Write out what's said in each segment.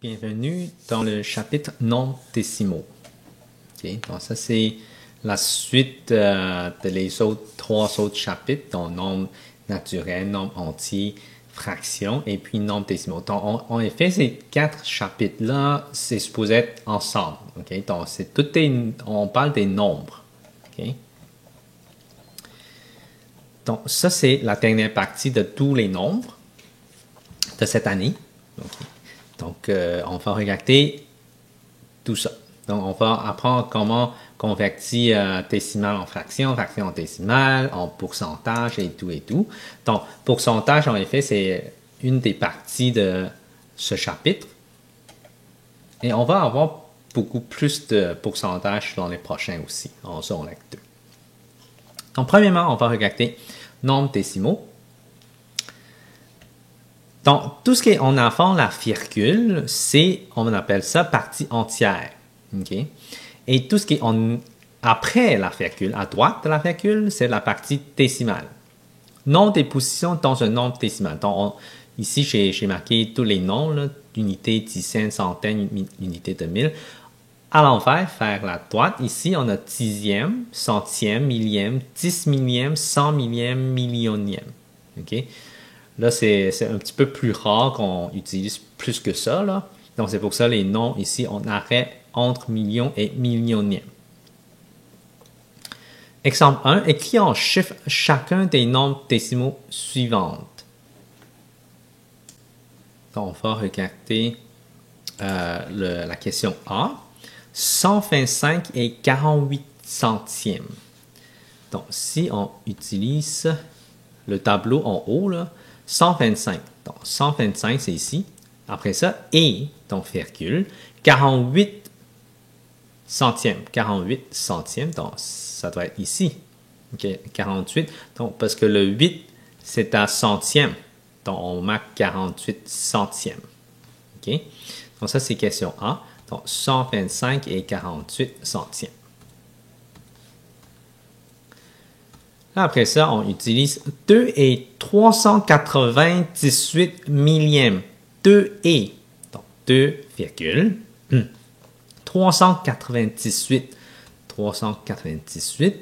Bienvenue dans le chapitre nombres décimaux. Okay. Donc ça, c'est la suite de les autres trois autres chapitres, donc nombre naturel, nombre entier, fraction et puis nombres décimaux. Donc, en effet, ces quatre chapitres-là, c'est supposé être ensemble. Okay. Donc, on parle des nombres. Okay. Donc, ça, c'est la dernière partie de tous les nombres de cette année. Okay. Donc, on va regarder tout ça. Donc, on va apprendre comment convertir décimal en fraction, fraction en décimale, en pourcentage et tout et tout. Donc, pourcentage, en effet, c'est une des parties de ce chapitre. Et on va avoir beaucoup plus de pourcentage dans les prochains aussi, en secondaire 2. Donc, premièrement, on va regarder nombres décimaux. Donc, tout ce qui est en avant la virgule, on appelle ça partie entière. Okay? Et tout ce qui est après la virgule, à droite de la virgule, c'est la partie décimale. Nombre des positions dans un nombre décimal. Donc, ici, j'ai marqué tous les noms, unités, dizaines, centaines, unités de mille. À l'envers, vers la droite, ici, on a dixième, centième, millième, 10 millième, 100 millième, millionième. Okay? Là, c'est un petit peu plus rare qu'on utilise plus que ça. Là. Donc, c'est pour ça les noms ici, on arrête entre millions et millionième. Exemple 1. Écris en chiffres chacun des nombres décimaux suivants. Donc, on va regarder la question A. 125 et 48 centièmes. Donc, si on utilise le tableau en haut, là, 125. Donc, 125, c'est ici. Après ça, et, donc virgule, 48 centièmes. 48 centièmes, donc ça doit être ici. Okay, 48. Donc, parce que le 8, c'est à centième. Donc, on marque 48 centièmes. OK? Donc, ça, c'est question A. Donc, 125 et 48 centièmes. Après ça, on utilise 2 et 398 millièmes. 2 et, donc 2, 398. 398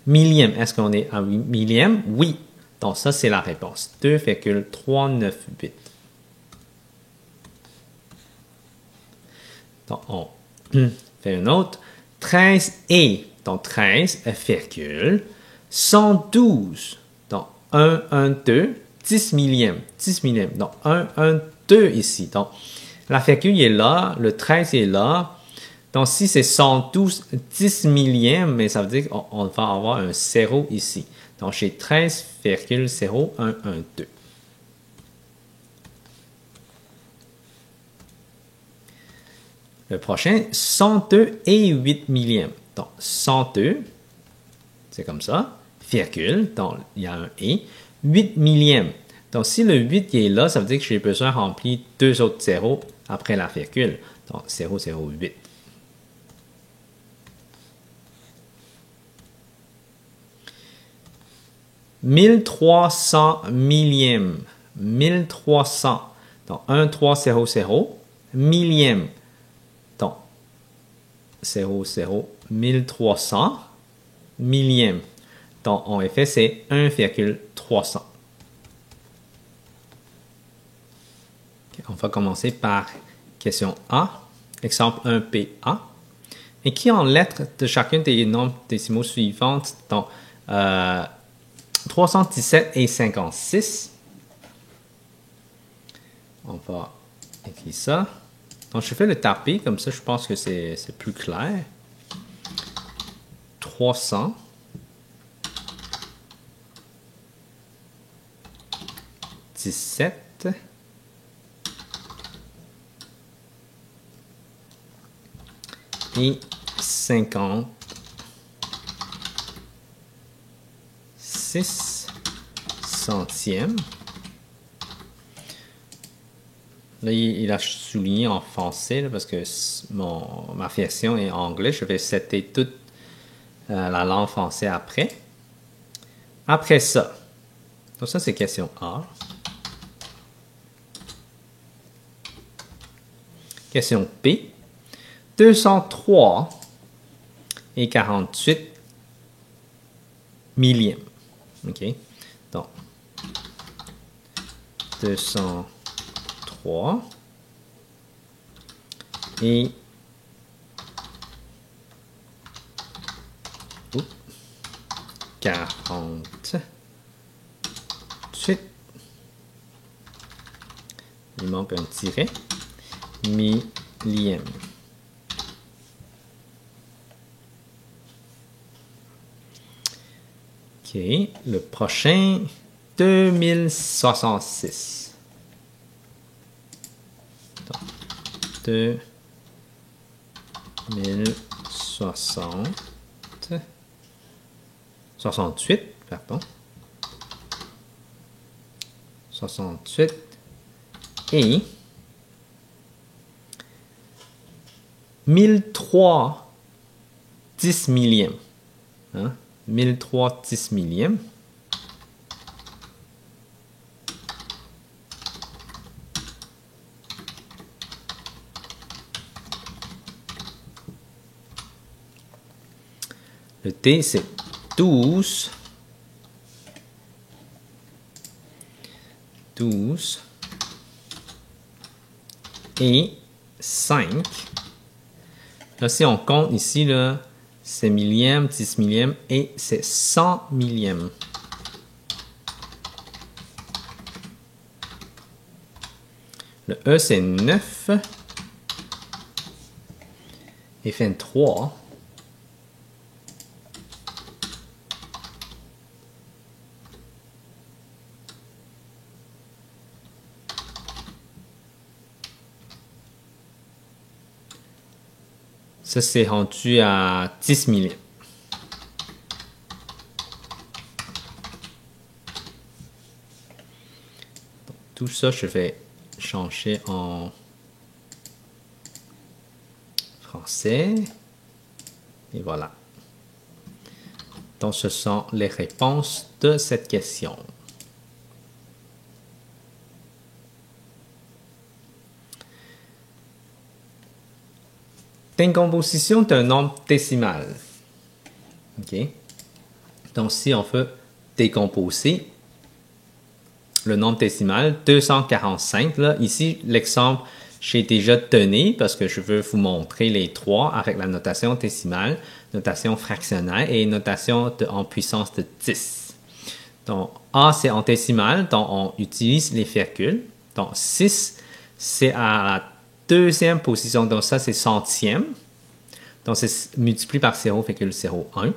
millièmes. Est-ce qu'on est à millième? Oui. Donc, ça, c'est la réponse. 2,398. Donc, on fait une autre. 13 et, donc 13, virgule. 112, donc 1, 1, 2, 10 millième, 10 millième, donc 1, 1, 2 ici. Donc, la virgule est là, le 13 est là. Donc, si c'est 112, 10 millième, mais ça veut dire qu'on va avoir un 0 ici. Donc, j'ai 13,0112. Le prochain, 102 et 8 millième. Donc, 102, c'est comme ça. Virgule, donc il y a un et, 8 millième. Donc, si le 8 est là, ça veut dire que j'ai besoin de remplir deux autres zéros après la virgule. Donc, 0,08. « 1300 millième. 1300. Donc, 1300 millième. Donc, 00 1300 millième. Donc, en effet, c'est 1,300. Okay, on va commencer par question A. Exemple 1PA. Écris en lettres de chacun des nombres décimaux suivantes. Donc, 317 et 56. On va écrire ça. Donc, je fais le taper, comme ça, je pense que c'est plus clair. 300. Et 56 centièmes. Là, il a souligné en français là, parce que ma version est en anglais. Je vais setter toute la langue française après. Après ça, donc ça c'est question A. Question P. 203 et 48 millièmes. OK? Donc, 203 et 48. Il manque un tiret. Millième. OK. Le prochain, 2066. Donc, 2060. 68, pardon. 68 et 1003 10 millièmes. Hein? 1003 10 millièmes. Le T, c'est 12. 12 et 5. Là, si on compte ici, là, c'est millième, 10 millième et c'est 100 millième. Le E, c'est 9 et 23. Ça, c'est rendu à 10 millièmes. Donc, tout ça, je vais changer en français. Et voilà. Donc, ce sont les réponses de cette question. Décomposition d'un nombre décimal. OK? Donc, si on veut décomposer le nombre décimal, 245, là, ici, l'exemple, j'ai déjà donné parce que je veux vous montrer les trois avec la notation décimale, notation fractionnaire et notation en puissance de 10. Donc, A, c'est en décimale, donc on utilise les virgules. Donc, 6, c'est à la deuxième position, donc ça, c'est centième. Donc, c'est multiplié par 0,01.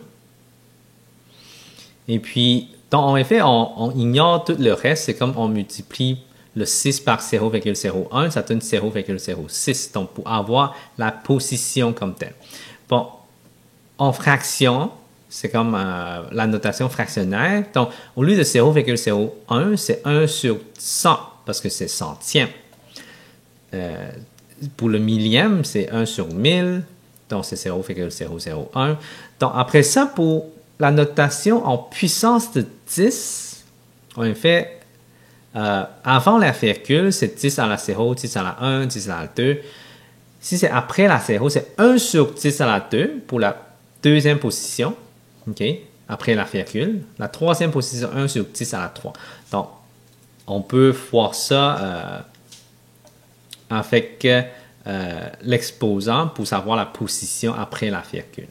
Et puis, donc, en effet, on ignore tout le reste. C'est comme on multiplie le 6 par 0,01, ça donne 0,06. Donc, pour avoir la position comme telle. Bon, en fraction, c'est comme la notation fractionnaire. Donc, au lieu de 0,01, c'est 1 sur 100, parce que c'est centième. Pour le millième, c'est 1 sur 1000, donc c'est 0,001. Donc après ça, pour la notation en puissance de 10, on fait, avant la virgule, c'est 10 à la 0, 10 à la 1, 10 à la 2. Si c'est après la 0, c'est 1 sur 10 à la 2 pour la deuxième position, okay, après la virgule. La troisième position, 1 sur 10 à la 3. Donc, on peut voir ça avec l'exposant pour savoir la position après la virgule.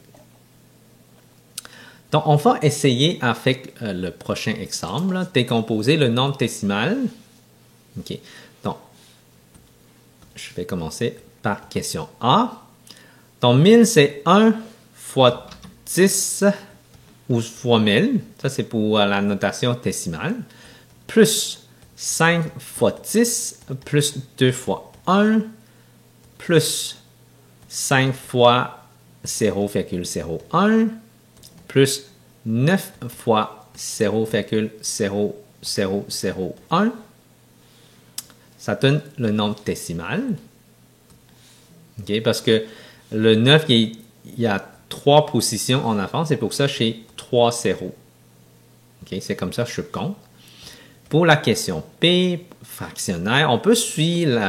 Donc, on va essayer avec le prochain exemple, là, décomposer le nombre décimal. OK. Donc, je vais commencer par question A. Donc, 1000, c'est 1 fois 10 ou fois 1000. Ça, c'est pour la notation décimale. Plus 5 fois 10, plus 2 fois 1, plus 5 fois 0,01, plus 9 fois 0,0001. Ça donne le nombre décimal. Okay? Parce que le 9, il y a 3 positions en avant. C'est pour ça que j'ai 3 zéros. Okay? C'est comme ça que je compte. Pour la question P, fractionnaire, on peut suivre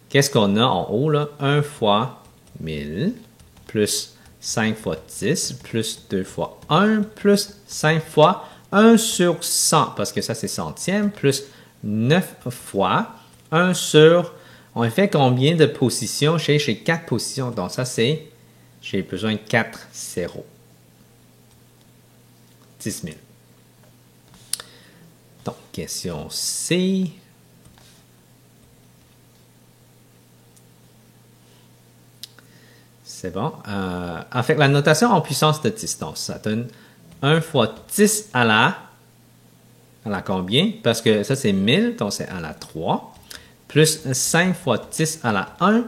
qu'est-ce qu'on a en haut, là? 1 fois 1000, plus 5 fois 10, plus 2 fois 1, plus 5 fois 1 sur 100, parce que ça, c'est centième, plus 9 fois 1 sur... On fait combien de positions? J'ai 4 positions, donc ça, c'est... J'ai besoin de 4 zéros. 10 000. Donc, question C. C'est bon. Avec la notation en puissance de 10, donc ça donne 1 fois 10 à la combien? Parce que ça, c'est 1000, donc c'est à la 3. Plus 5 fois 10 à la 1,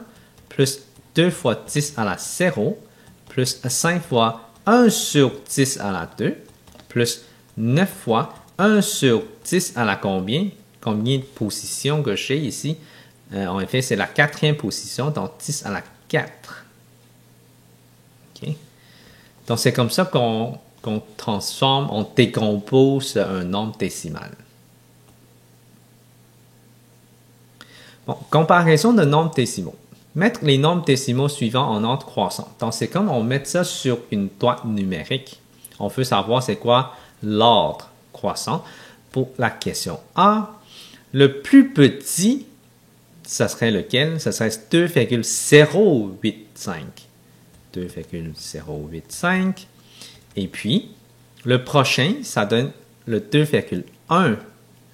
plus 2 fois 10 à la 0, plus 5 fois 1 sur 10 à la 2, plus 9 fois 1 sur 10 à la combien? Combien de positions que j'ai ici? En effet, c'est la quatrième position, donc 10 à la 4. Okay. Donc, c'est comme ça qu'on transforme, on décompose un nombre décimal. Bon, comparaison de nombres décimaux. Mettre les nombres décimaux suivants en ordre croissant. Donc, c'est comme on met ça sur une boîte numérique. On veut savoir c'est quoi l'ordre croissant. Pour la question A, le plus petit, ça serait lequel? Ça serait 2,085. 2,085. Et puis, le prochain, ça donne le 2,1.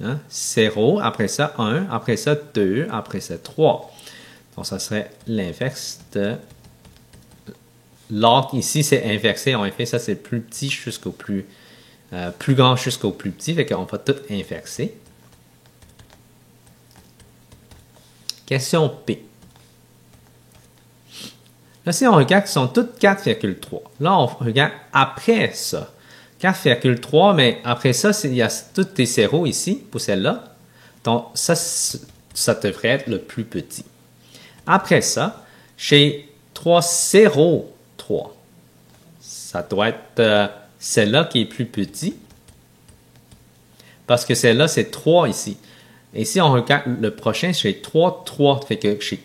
Hein? 0, après ça 1, après ça 2, après ça 3. Donc, ça serait l'inverse de... L'ordre ici, c'est inversé. En effet, ça, c'est plus petit jusqu'au plus grand jusqu'au plus petit. Fait qu'on va tout inverser. Question P. Là, si on regarde, ils sont toutes 4,3. Là, on regarde après ça. 4,3, mais après ça, il y a tous des zéros ici, pour celle-là. Donc, ça devrait être le plus petit. Après ça, chez 3,03, ça doit être celle-là qui est plus petit. Parce que celle-là, c'est 3 ici. Et si on regarde le prochain, chez 3,3, fait que chez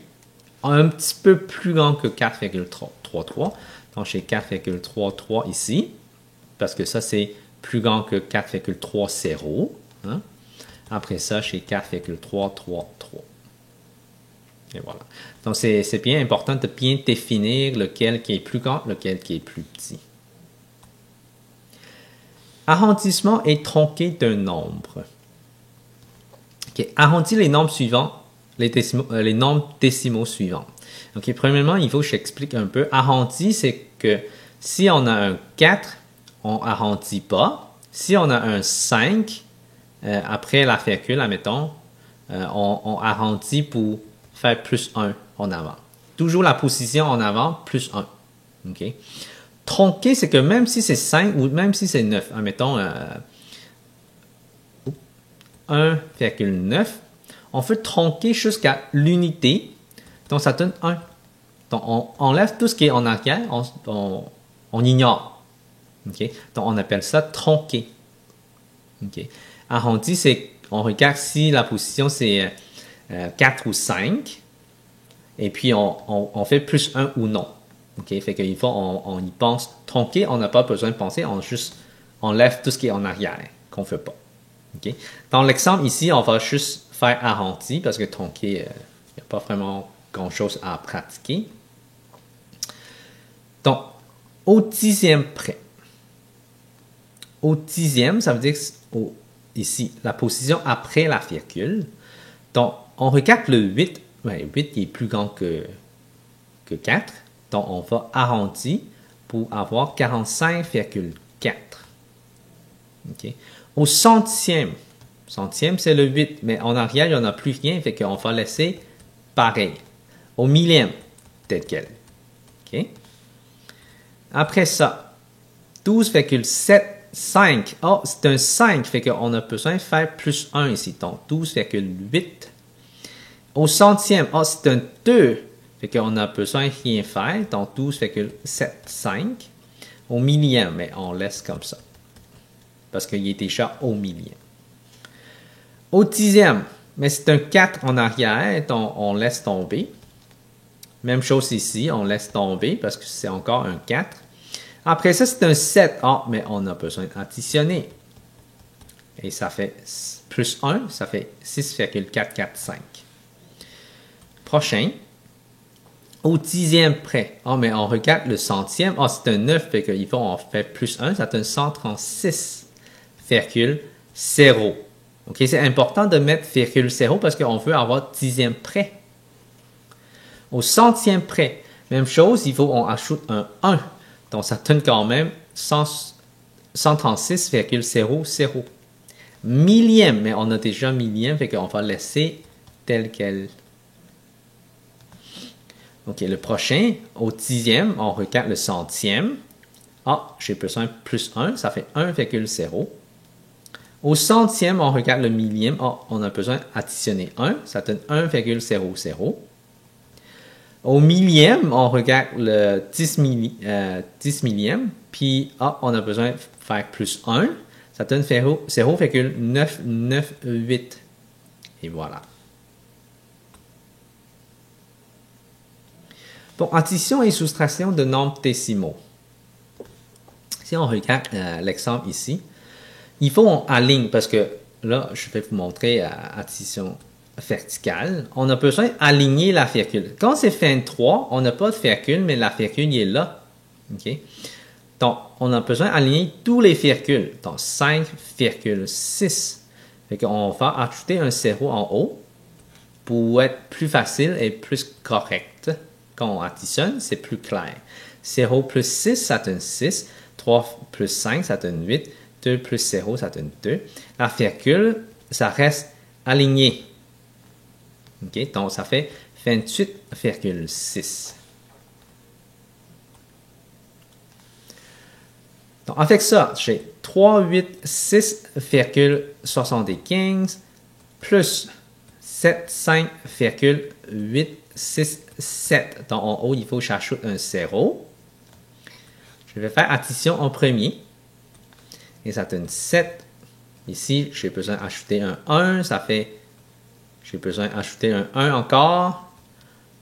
un petit peu plus grand que 4,33. Donc, chez 4,33 ici. Parce que ça, c'est plus grand que 4,30. Hein? Après ça, chez 4,333. Et voilà. Donc, c'est bien important de bien définir lequel qui est plus grand, lequel qui est plus petit. Arrondissement et tronqué d'un nombre. Okay. Arrondis les nombres suivants, les nombres décimaux suivants. Okay. Premièrement, il faut que j'explique un peu. Arrondi, c'est que si on a un 4, on arrondit pas. Si on a un 5, après la virgule, admettons, on arrondit pour faire plus 1 en avant. Toujours la position en avant, plus 1. Okay. Tronqué, c'est que même si c'est 5 ou même si c'est 9, admettons 1,9, on peut tronquer jusqu'à l'unité, donc ça donne 1. Donc on enlève tout ce qui est en arrière, on ignore. Okay? Donc on appelle ça tronqué. Okay. Arrondi, c'est on regarde si la position c'est 4 ou 5, et puis on fait plus 1 ou non. Okay? Fait qu'il faut, on y pense. Tronqué, on n'a pas besoin de penser, on enlève tout ce qui est en arrière, qu'on ne fait pas. Okay? Dans l'exemple ici, on va juste faire arrondi, parce que tronqué, il n'y a pas vraiment grand-chose à pratiquer. Donc, au dixième près. Au dixième, ça veut dire ici, la position après la virgule. Donc, on regarde le 8. Ouais, 8 est plus grand que 4. Donc, on va arrondir pour avoir 45,4. Okay. Au centième, c'est le 8, mais en arrière, il n'y en a plus rien, fait qu'on va laisser pareil. Au millième, tel quel. Okay. Après ça, 12,75. Oh, c'est un 5, fait qu'on a besoin de faire plus 1 ici. Donc, 12,8. Au centième, oh, c'est un 2. Fait qu'on a besoin de rien faire. Donc, 12,75. Au millième, mais on laisse comme ça. Parce qu'il est déjà au millième. Au dixième, mais c'est un 4 en arrière, donc on laisse tomber. Même chose ici, on laisse tomber parce que c'est encore un 4. Après ça, c'est un 7. Ah, mais on a besoin d'additionner. Et ça fait plus 1, ça fait 6,445. Prochain. Au dixième près. Ah, mais on regarde le centième. Ah, c'est un 9, fait qu'il faut en faire plus 1, ça donne 136,0. OK, c'est important de mettre virgule 0 parce qu'on veut avoir dixième près. Au centième près, même chose, il faut qu'on ajoute un 1. Donc, ça donne quand même 136,00. Millième, mais on a déjà millième, fait qu'on va laisser tel quel. OK, le prochain, au dixième, on regarde le centième. Ah, j'ai besoin de plus 1, ça fait 1,0. Au centième, on regarde le millième. Ah, on a besoin d'additionner 1, ça donne 1,00. Au millième, on regarde le 10 millième, puis on a besoin de faire plus 1, ça donne 0,998. Et voilà. Pour addition et soustraction de nombres décimaux. Si on regarde l'exemple ici, il faut qu'on aligne, parce que là, je vais vous montrer addition verticale. On a besoin d'aligner la virgule. Quand c'est 23, on n'a pas de virgule, mais la virgule est là. Okay? Donc, on a besoin d'aligner tous les virgules. Donc, 5,6. Fait qu'on va ajouter un 0 en haut pour être plus facile et plus correct. Quand on additionne, c'est plus clair. 0 plus 6, ça donne 6. 3 plus 5, ça donne 8. 2 plus 0, ça donne 2. La virgule, ça reste aligné. OK? Donc, ça fait 28,6. Donc, avec ça, j'ai 386,75 plus 75,867. Donc, en haut, il faut que j'ajoute un 0. Je vais faire addition en premier. Et ça donne 7. Ici, j'ai besoin d'ajouter un 1. Ça fait... J'ai besoin d'ajouter un 1 encore.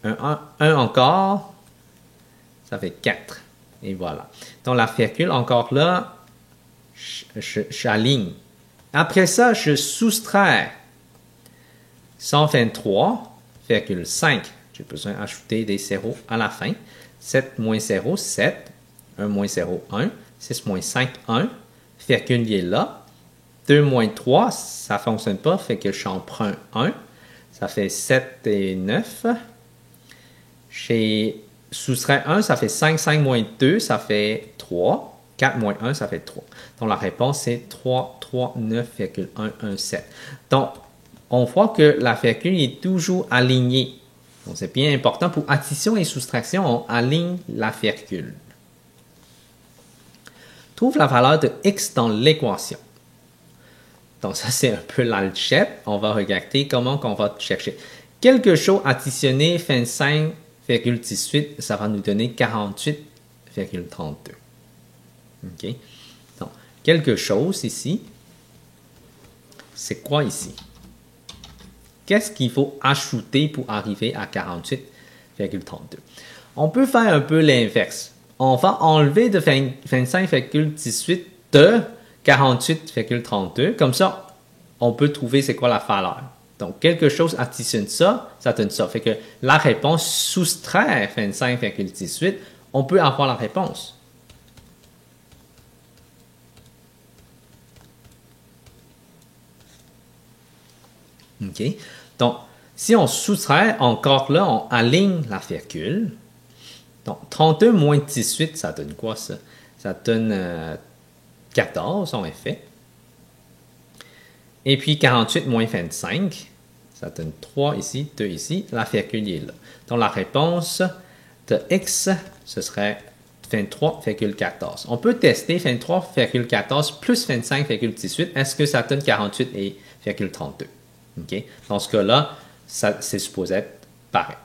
Un 1 encore. Ça fait 4. Et voilà. Donc, la virgule, encore là, j'aligne. Après ça, je soustrais 123,5. J'ai besoin d'ajouter des zéros à la fin. 7 moins 0, 7. 1 moins 0, 1. 6 moins 5, 1. Virgule est là. 2 moins 3, ça ne fonctionne pas, fait que j'en prends 1. Ça fait 7 et 9. J'ai soustrait 1, ça fait 5. 5 moins 2, ça fait 3. 4 moins 1, ça fait 3. Donc, la réponse, c'est 339,117. Donc, on voit que la virgule est toujours alignée. Donc, c'est bien important. Pour addition et soustraction, on aligne la virgule. Trouve la valeur de x dans l'équation. Donc, ça, c'est un peu l'algèbre. On va regarder comment on va chercher. Quelque chose additionné 25,18, ça va nous donner 48,32. OK? Donc, quelque chose ici, c'est quoi ici? Qu'est-ce qu'il faut ajouter pour arriver à 48,32? On peut faire un peu l'inverse. On va enlever de 25,18 de 48,32. Comme ça, on peut trouver c'est quoi la valeur. Donc, quelque chose additionne ça, ça donne ça. Fait que la réponse soustrait 25,18, on peut avoir la réponse. OK? Donc, si on soustrait, encore là, on aligne la virgule. Donc, 32 moins 18, ça donne quoi ça? Ça donne 14 en effet. Et puis 48 moins 25, ça donne 3 ici, 2 ici. La virgule est là. Donc, la réponse de x, ce serait 23,14. On peut tester 23,14 plus 25,18. Est-ce que ça donne 48,32? OK? Dans ce cas-là, c'est supposé être pareil.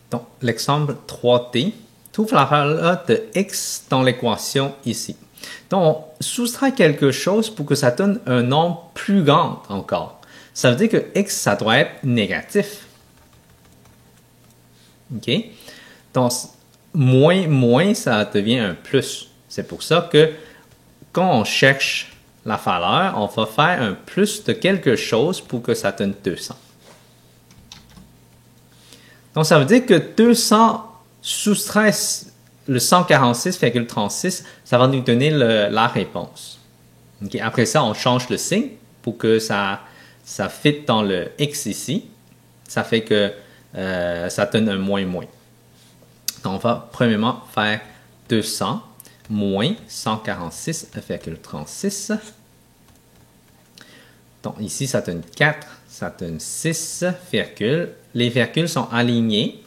Donc, l'exemple 3D, trouve la valeur de x dans l'équation ici. Donc, on soustrait quelque chose pour que ça donne un nombre plus grand encore. Ça veut dire que x, ça doit être négatif. OK? Donc, moins, ça devient un plus. C'est pour ça que quand on cherche la valeur, on va faire un plus de quelque chose pour que ça donne 200. Donc, ça veut dire que 200 soustrait le 146,36, ça va nous donner la réponse. Okay? Après ça, on change le signe pour que ça fit dans le x ici. Ça fait que ça donne un moins. Donc, on va premièrement faire 200 moins 146,36. Donc, ici, ça donne 4, ça donne 6, les virgules sont alignées.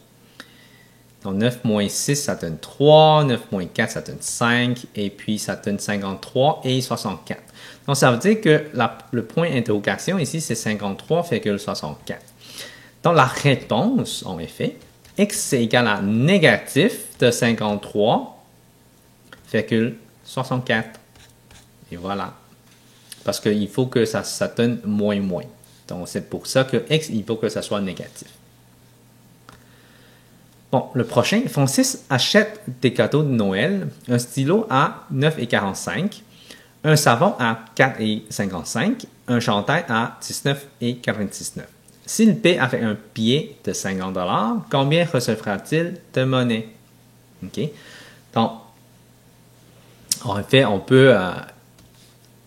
Donc, 9 moins 6, ça donne 3, 9 moins 4, ça donne 5, et puis ça donne 53 et 64. Donc, ça veut dire que le point d'interrogation ici, c'est 53,64. Donc, la réponse, en effet, x c'est égal à négatif de 53,64. Et voilà. Parce qu'il faut que ça donne moins. Donc, c'est pour ça que x, il faut que ça soit négatif. Bon, le prochain, Francis achète des cadeaux de Noël, un stylo à 9,45, un savon à 4,55, un chandail à 19,99. S'il paie avec un billet de 50 $, combien recevra-t-il de monnaie? OK. Donc, en fait, on peut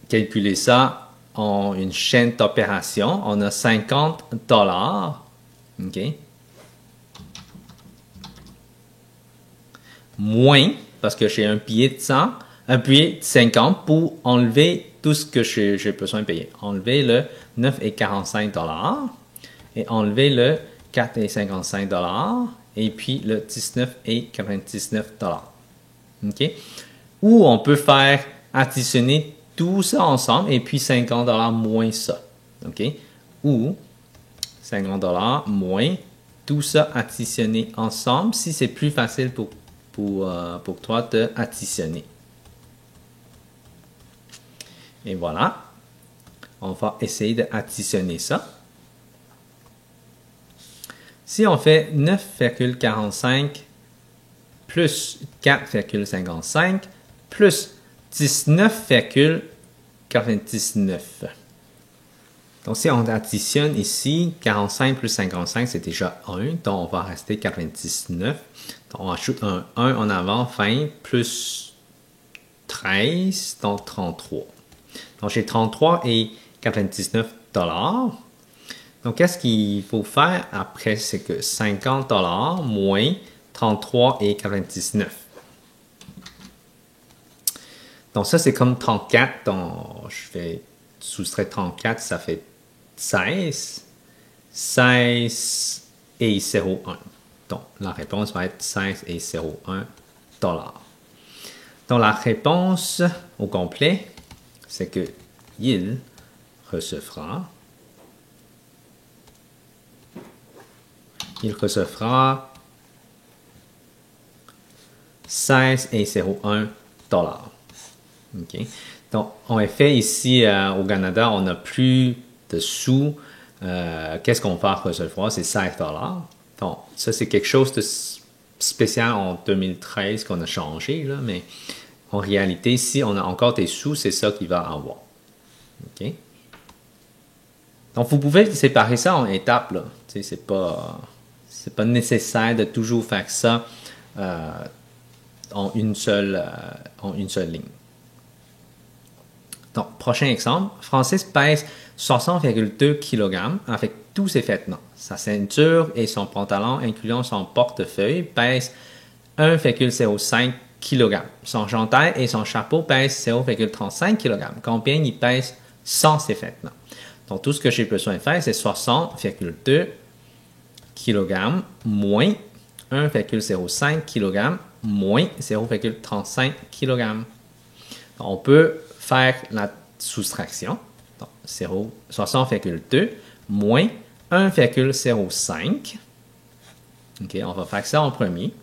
calculer ça en une chaîne d'opération. On a 50 $. OK. Moins, parce que j'ai un billet de 100, un billet de 50 pour enlever tout ce que j'ai besoin de payer. Enlever le 9,45 $ et enlever le 4,55 $ et puis le 19,99 $. OK? Ou on peut faire additionner tout ça ensemble et puis 50 $ moins ça. OK? Ou 50 $ moins tout ça additionné ensemble si c'est plus facile pour toi de additionner. Et voilà. On va essayer d'additionner ça. Si on fait 9,45 plus 4,55 plus 19,99. Donc, si on additionne ici, 45 plus 55, c'est déjà 1. Donc, on va rester 99. Donc, on ajoute un 1 en avant, 20 plus 13, donc 33. Donc, j'ai 33,99 $. Donc, qu'est-ce qu'il faut faire après? C'est que 50 $ moins 33,99. Donc, ça, c'est comme 34. Donc, je vais soustraire 34, ça fait 16. 16 et 0,1. Donc, la réponse va être 16,01 $. Donc, la réponse au complet, c'est que il recevra 16,01 $. Okay. Donc, en effet, ici au Canada, on n'a plus de sous. Qu'est-ce qu'on va recevoir? C'est 16 $. Donc, ça, c'est quelque chose de spécial en 2013 qu'on a changé, là, mais en réalité, si on a encore des sous, c'est ça qu'il va avoir. OK? Donc, vous pouvez séparer ça en étapes, là. Tu sais, c'est pas nécessaire de toujours faire ça en une seule ligne. Donc, prochain exemple. Francis pèse 60,2 kg avec tous ses vêtements. Sa ceinture et son pantalon, incluant son portefeuille, pèsent 1,05 kg. Son chandail et son chapeau pèsent 0,35 kg. Combien il pèse sans ses vêtements? Donc, tout ce que j'ai besoin de faire, c'est 60,2 kg moins 1,05 kg moins 0,35 kg. On peut faire la soustraction. Donc, 60,2 moins 1,05. OK, on va faire ça en premier.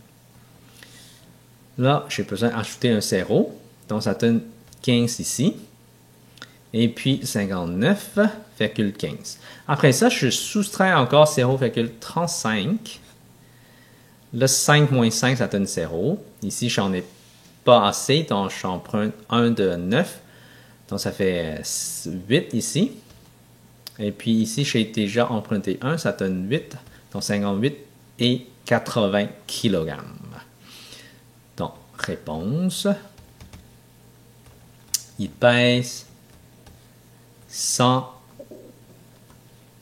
Là, j'ai besoin d'ajouter un 0. Donc, ça donne 15 ici. Et puis 59,15. Après ça, je soustrais encore 0,35. Le 5 moins 5, ça donne 0. Ici, j'en ai pas assez, donc j'emprunte 1 de 9. Donc, ça fait 8 ici. Et puis ici, j'ai déjà emprunté 1, ça donne 8. Donc, 58 et 80 kg. Donc, réponse. Il pèse 100.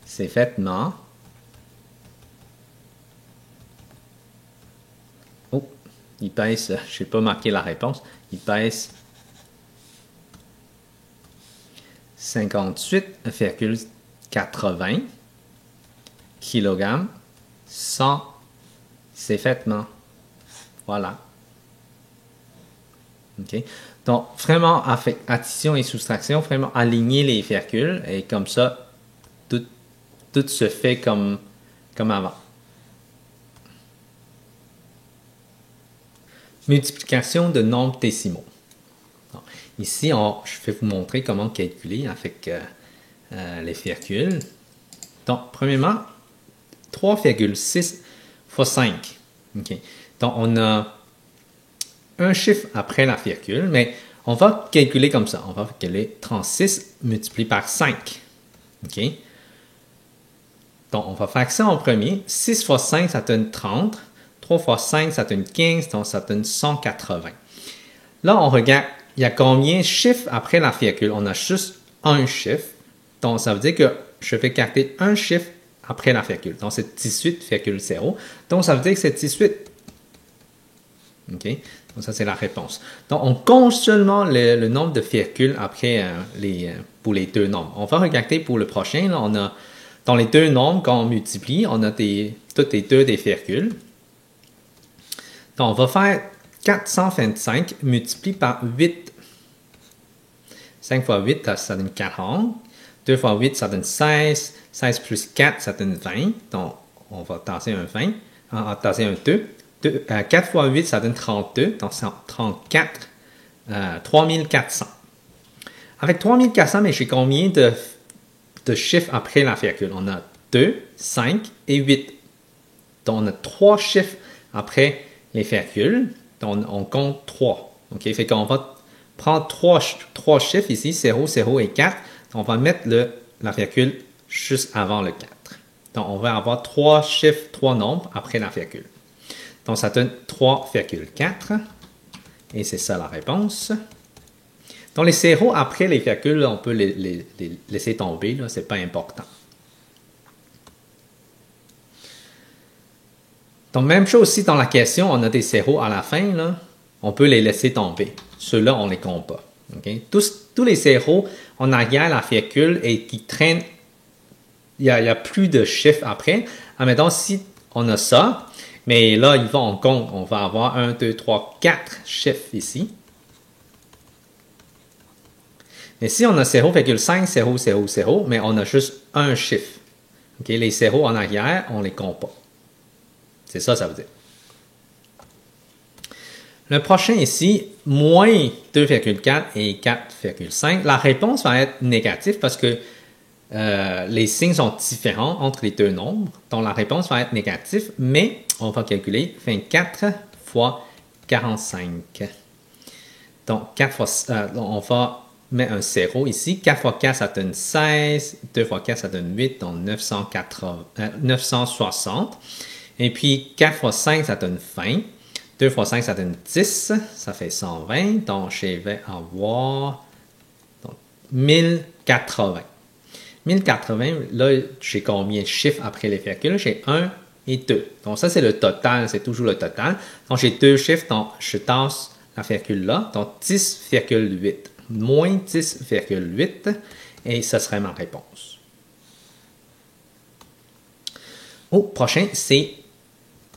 C'est vêtements. Oh, il pèse, je n'ai pas marqué la réponse. Il pèse 58,80 kg sans ses vêtements. Voilà. OK. Donc, vraiment, addition et soustraction, vraiment aligner les virgules et comme ça, tout se fait comme avant. Multiplication de nombres décimaux. Donc, ici, je vais vous montrer comment calculer avec les virgules. Donc, premièrement, 3,6 fois 5. Okay. Donc, on a un chiffre après la virgule, mais on va calculer comme ça. On va calculer 36 multiplié par 5. OK? Donc, on va faire ça en premier. 6 fois 5, ça donne 30. 3 fois 5, ça donne 15. Donc, ça donne 180. Là, on regarde, il y a combien de chiffres après la virgule? On a juste un chiffre. Donc, ça veut dire que je vais calculer un chiffre après la virgule. Donc, c'est 18,0. Donc, ça veut dire que c'est 18. OK? Donc, ça, c'est la réponse. Donc, on compte seulement le nombre de virgules après pour les deux nombres. On va regarder pour le prochain. Là, on a, dans les deux nombres, quand on multiplie, on a toutes les deux des virgules. Donc, on va faire 425 multiplié par 8. 5 fois 8, ça donne 40. 2 fois 8, ça donne 16. 16 plus 4, ça donne 20. Donc, on va tasser un 20. On va tasser un 2. 4 fois 8, ça donne 32. Donc, 34. 3400. Avec 3400, mais j'ai combien de chiffres après la virgule? On a 2, 5 et 8. Donc, on a 3 chiffres après les virgules. Donc, on compte 3. OK? Fait qu'on va prendre 3 chiffres ici, 0, 0 et 4. Donc, on va mettre la virgule juste avant le 4. Donc, on va avoir 3 chiffres, 3 nombres après la virgule. Donc, ça donne 3,4. Et c'est ça la réponse. Donc, les zéros après les virgules, on peut les laisser tomber. Ce n'est pas important. Donc, même chose aussi dans la question, on a des zéros à la fin. Là, on peut les laisser tomber. Ceux-là, on ne les compte pas. Okay? Tous les zéros en arrière la virgule et qui traînent, il y a plus de chiffres après. Admettons, si on a ça, mais là, on compte. On va avoir 1, 2, 3, 4 chiffres ici. Mais si on a 0,5, 0, 0, 0, mais on a juste un chiffre. Okay? Les zéros en arrière, on ne les compte pas. C'est ça, ça veut dire. Le prochain ici, moins 2,4 et 4,5. La réponse va être négative parce que les signes sont différents entre les deux nombres. Donc, la réponse va être négative, mais on va calculer 24 fois 45. Donc, 4 fois, on va mettre un 0 ici. 4 fois 4, ça donne 16. 2 fois 4, ça donne 8. Donc, 960. Et puis, 4 fois 5, ça donne 20. 2 fois 5, ça donne 10. Ça fait 120. Donc, je vais avoir 1080. 1080, là, j'ai combien de chiffres après les virgules? J'ai 1 et 2. Donc, ça, c'est le total. C'est toujours le total. Donc, j'ai deux chiffres. Donc, je tasse la virgule là. Donc, 10,8. Moins 10,8. Et ça serait ma réponse. Au prochain, c'est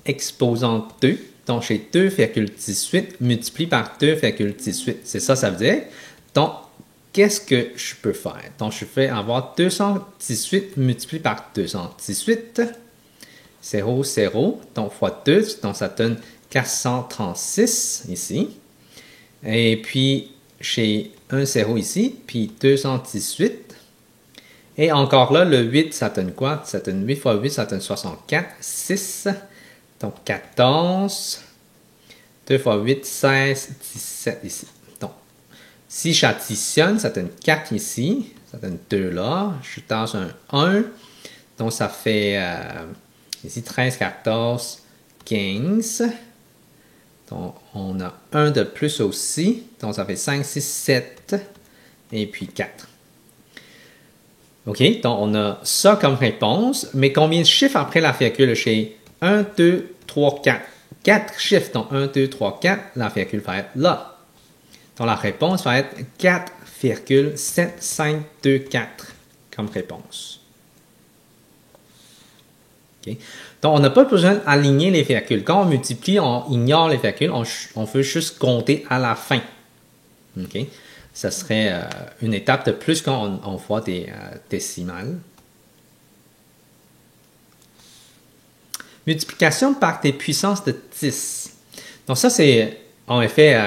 exposant 2. Donc, j'ai 2,18 multiplié par 2,18. C'est ça, ça veut dire. Donc, qu'est-ce que je peux faire? Donc, je vais avoir 218 multiplié par 218. 0, 0. Donc, fois 2. Donc, ça donne 436 ici. Et puis, j'ai un 0 ici, puis 218. Et encore là, le 8, ça donne quoi? Ça donne 8 fois 8, ça donne 64. 6, donc 14. 2 fois 8, 16, 17 ici. Donc, si j'additionne, ça donne 4 ici, ça donne 2 là. Je tasse un 1. Donc, ça fait ici 13, 14, 15. Donc, on a 1 de plus aussi. Donc, ça fait 5, 6, 7 et puis 4. OK, donc on a ça comme réponse, mais combien de chiffres après la virgule chez 1, 2, 3, 4? 4 chiffres, donc 1, 2, 3, 4, la virgule va être là. Donc la réponse va être 4,7524 comme réponse. Okay. Donc on n'a pas besoin d'aligner les virgules. Quand on multiplie, on ignore les virgules, on veut juste compter à la fin. Okay. Ça serait une étape de plus quand on voit des décimales. Multiplication par des puissances de 10. Donc ça, c'est en effet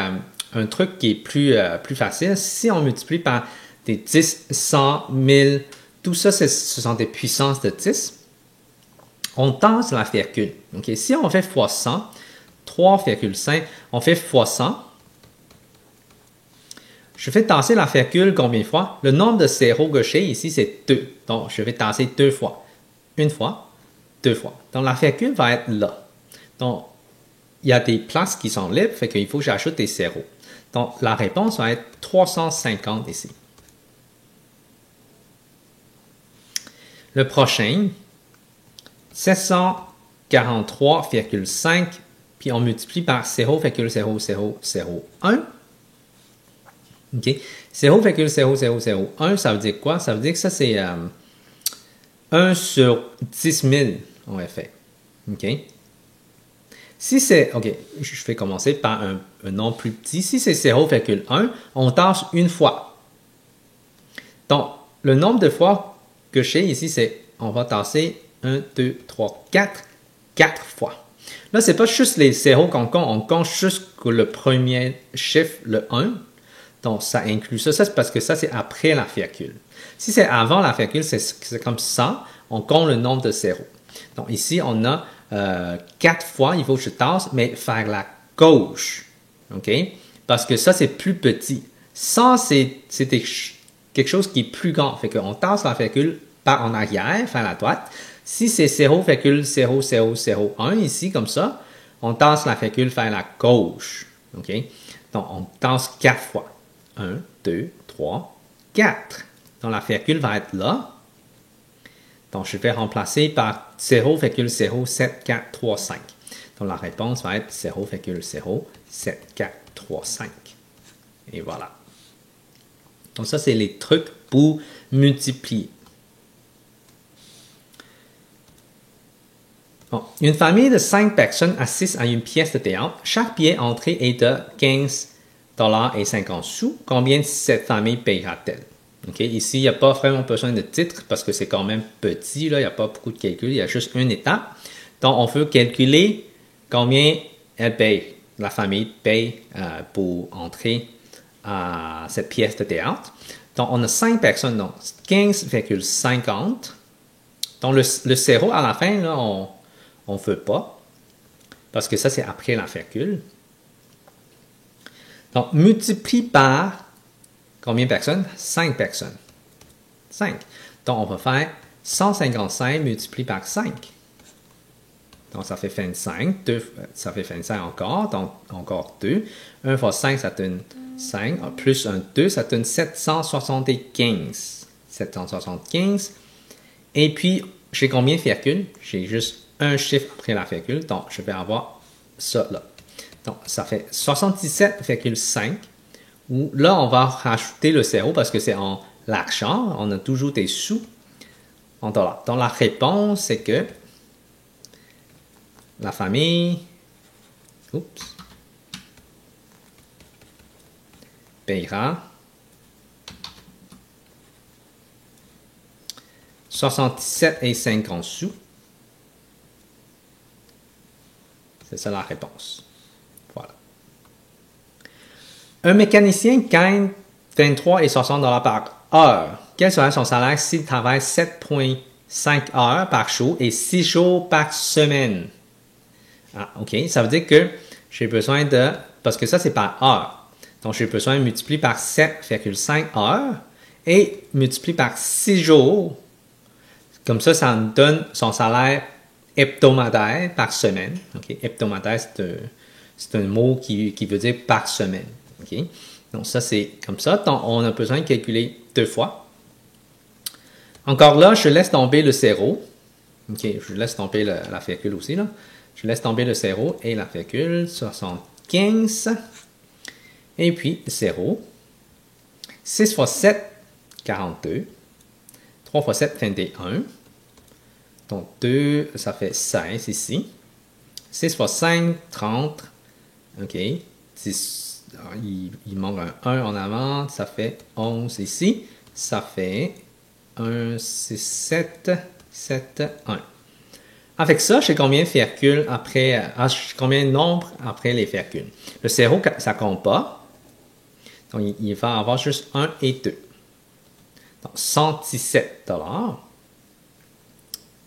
un truc qui est plus facile. Si on multiplie par des 10, 100, 1000, tout ça, ce sont des puissances de 10. On tasse la virgule. Okay? Si on fait fois 100, 3,5, on fait fois 100. Je vais tasser la virgule combien de fois? Le nombre de zéros gauchers ici, c'est 2. Donc, je vais tasser 2 fois. Une fois, 2 fois. Donc, la virgule va être là. Donc, il y a des places qui sont libres, fait qu'il faut que j'ajoute des zéros. Donc, la réponse va être 350 ici. Le prochain, 743,5, puis on multiplie par 0,0001. OK? 0,0001, ça veut dire quoi? Ça veut dire que ça, c'est 1 sur 10 000, en effet. OK? Si c'est... OK, je vais commencer par un nombre plus petit. Si c'est 0,1, on tâche une fois. Donc, le nombre de fois que j'ai ici, c'est... On va tasser 1, 2, 3, 4. 4 fois. Là, c'est pas juste les zéros qu'on compte. On compte juste le premier chiffre, le 1. Donc, ça inclut ça. Ça, c'est parce que ça, c'est après la virgule. Si c'est avant la virgule, c'est comme ça. On compte le nombre de zéros. Donc, ici, on a 4 fois. Il faut que je tasse, mais faire la gauche. OK? Parce que ça, c'est plus petit. 100, c'est quelque chose qui est plus grand. Fait qu'on tasse la virgule par en arrière, faire la droite. Si c'est 0,0001 ici, comme ça, on tasse la virgule faire la gauche. OK? Donc, on tasse 4 fois. 1, 2, 3, 4. Donc, la virgule va être là. Donc, je vais remplacer par 0,07435. Donc, la réponse va être 0,07435. Et voilà. Donc, ça, c'est les trucs pour multiplier. Bon, une famille de 5 personnes assises à une pièce de théâtre. Chaque billet entrée est de 15,50 $. Combien cette famille payera-t-elle? Okay? Ici, il n'y a pas vraiment besoin de titre parce que c'est quand même petit. Là. Il n'y a pas beaucoup de calcul. Il y a juste une étape. Donc, on veut calculer combien elle paye. La famille paye pour entrer à cette pièce de théâtre. Donc, on a 5 personnes. Donc, 15,50. Donc, le 0 à la fin, là, on ne veut pas. Parce que ça, c'est après la virgule. Donc, multiplie par combien de personnes? 5 personnes. 5. Donc, on va faire 155 multiplié par 5. Donc, ça fait 25. 2, ça fait 25 encore. Donc, encore 2. 1 fois 5, ça donne 5. Plus un 2, ça donne 775. 775. Et puis, j'ai combien de virgules? J'ai juste un chiffre après la virgule. Donc, je vais avoir ça là. Donc, ça fait 77,5. Où là, on va rajouter le 0 parce que c'est en l'argent. On a toujours des sous en dollars. Donc, la réponse, c'est que la famille payera 67,50 $. C'est ça la réponse. Voilà. Un mécanicien gagne 23 et 60 $ par heure. Quel serait son salaire s'il travaille 7,5 heures par jour et 6 jours par semaine? Ah, OK. Ça veut dire que j'ai besoin de... Parce que ça, c'est par heure. Donc, j'ai besoin de multiplier par 7,5 heures et multiplier par 6 jours. Comme ça me donne son salaire hebdomadaire par semaine. Okay? Hebdomadaire, c'est un mot qui veut dire par semaine. Okay? Donc, ça, c'est comme ça. Donc, on a besoin de calculer 2 fois. Encore là, je laisse tomber le 0. OK, je laisse tomber la virgule aussi, là. Je laisse tomber le 0 et la virgule, 75. Et puis, 0. 6 fois 7, 42. 3 fois 7, 21. Donc, 2, ça fait 16 ici. 6 fois 5, 30. OK. 10, il manque un 1 en avant. Ça fait 11 ici. Ça fait 1, 6, 7, 7, 1. Avec ça, j'ai combien de virgules après... combien de nombres après les virgules? Le 0, ça ne compte pas. Donc, il va avoir juste 1 et 2. Donc, 117 $.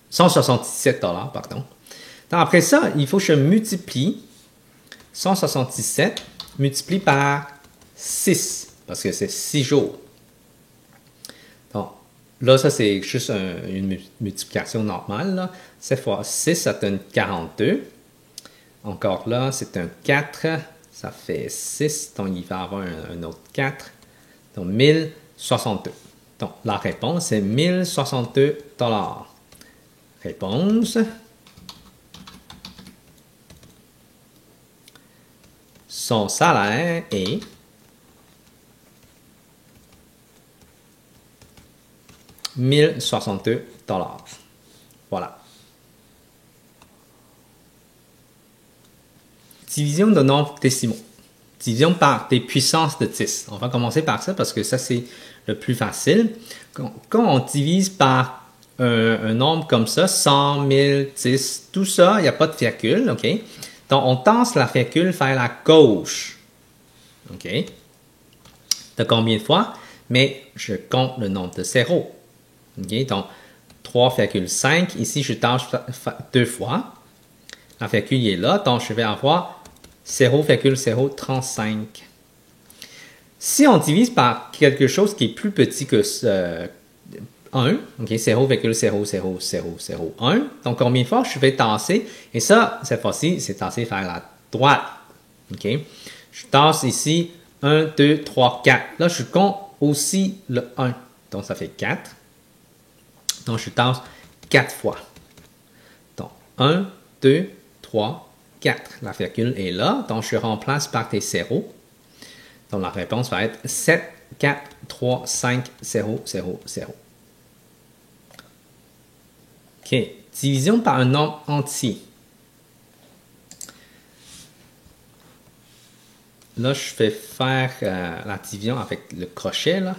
177 $, pardon. Donc, après ça, il faut que je multiplie 177 multiplié par 6, parce que c'est 6 jours. Donc, là, ça, c'est juste une multiplication normale. Là. 7 fois 6, ça donne 42. Encore là, c'est un 4, ça fait 6. Donc, il va y avoir un autre 4. Donc, 1062. Donc, la réponse, c'est 1062 $. Réponse. Son salaire est 1062 $. Voilà. Division de nombres décimaux. Division par des puissances de 10. On va commencer par ça parce que ça, c'est le plus facile. Quand on divise par un nombre comme ça, 100, 1000, 10, tout ça, il n'y a pas de virgule, OK? Donc, on tend la virgule vers la gauche. OK? De combien de fois? Mais je compte le nombre de zéros. OK? Donc, 3,5. Ici, je tâche 2 fois. La virgule est là. Donc, je vais avoir 0,035. Si on divise par quelque chose qui est plus petit que 1, OK, 0,00001. Donc, combien de fois je vais tasser? Et ça, cette fois-ci, c'est tasser vers la droite. OK? Je tasse ici 1, 2, 3, 4. Là, je compte aussi le 1. Donc, ça fait 4. Donc, je tasse 4 fois. Donc, 1, 2, 3, 4. La virgule est là. Donc, je remplace par des zéros. Donc, la réponse va être 7, 4, 3, 5, 0, 0, 0. OK. Division par un nombre entier. Là, je vais faire la division avec le crochet. Là,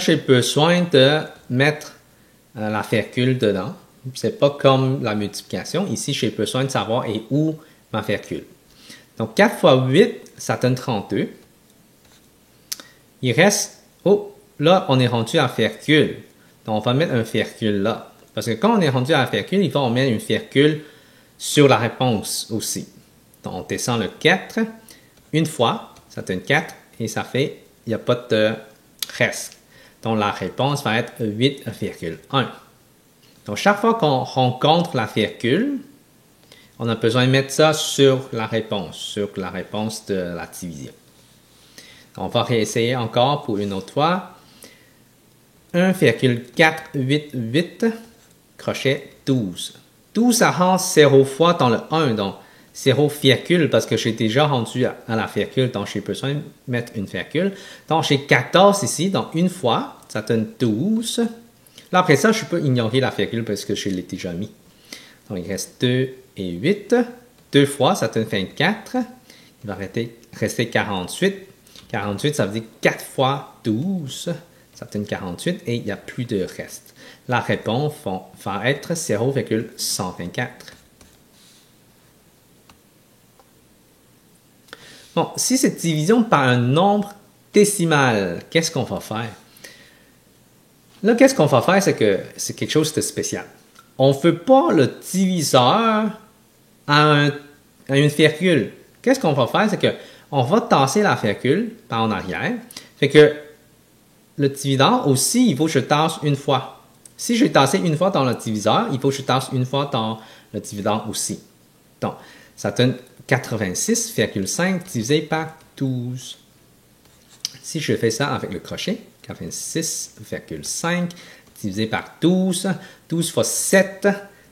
j'ai besoin de mettre la virgule dedans. C'est pas comme la multiplication. Ici, j'ai besoin de savoir et où ma virgule. Donc, 4 fois 8, ça donne 32. Il reste... Oh, là, on est rendu à virgule. Donc, on va mettre un virgule là. Parce que quand on est rendu à la virgule, il faut en mettre une virgule sur la réponse aussi. Donc, on descend le 4. Une fois, ça donne 4. Et ça fait, il n'y a pas de reste. Donc, la réponse va être 8,1. Donc, chaque fois qu'on rencontre la virgule, on a besoin de mettre ça sur la réponse de la division. On va réessayer encore pour une autre fois. 1,488, crochet 12. 12, ça rentre 0 fois dans le 1, donc 0 virgule, parce que j'ai déjà rendu à la virgule, donc j'ai besoin de mettre une virgule. Donc, j'ai 14 ici, donc une fois, ça donne 12. Là, après ça, je peux ignorer la virgule parce que je l'ai déjà mis. Donc, il reste 2 et 8. 2 fois, ça donne 24. Il va rester 48. 48, ça veut dire 4 fois 12. Ça donne 48 et il n'y a plus de reste. La réponse va être 0,124. Bon, si c'est division par un nombre décimal, qu'est-ce qu'on va faire? Là, qu'est-ce qu'on va faire, c'est que c'est quelque chose de spécial. On ne fait pas le diviseur à une virgule. Qu'est-ce qu'on va faire, c'est que on va tasser la virgule par en arrière. Fait que le diviseur aussi, il faut que je tasse une fois. Si je vais tasser une fois dans le diviseur, il faut que je tasse une fois dans le diviseur aussi. Donc, ça donne 86,5 divisé par 12. Si je fais ça avec le crochet, 86,5 divisé par 12. 12 fois 7,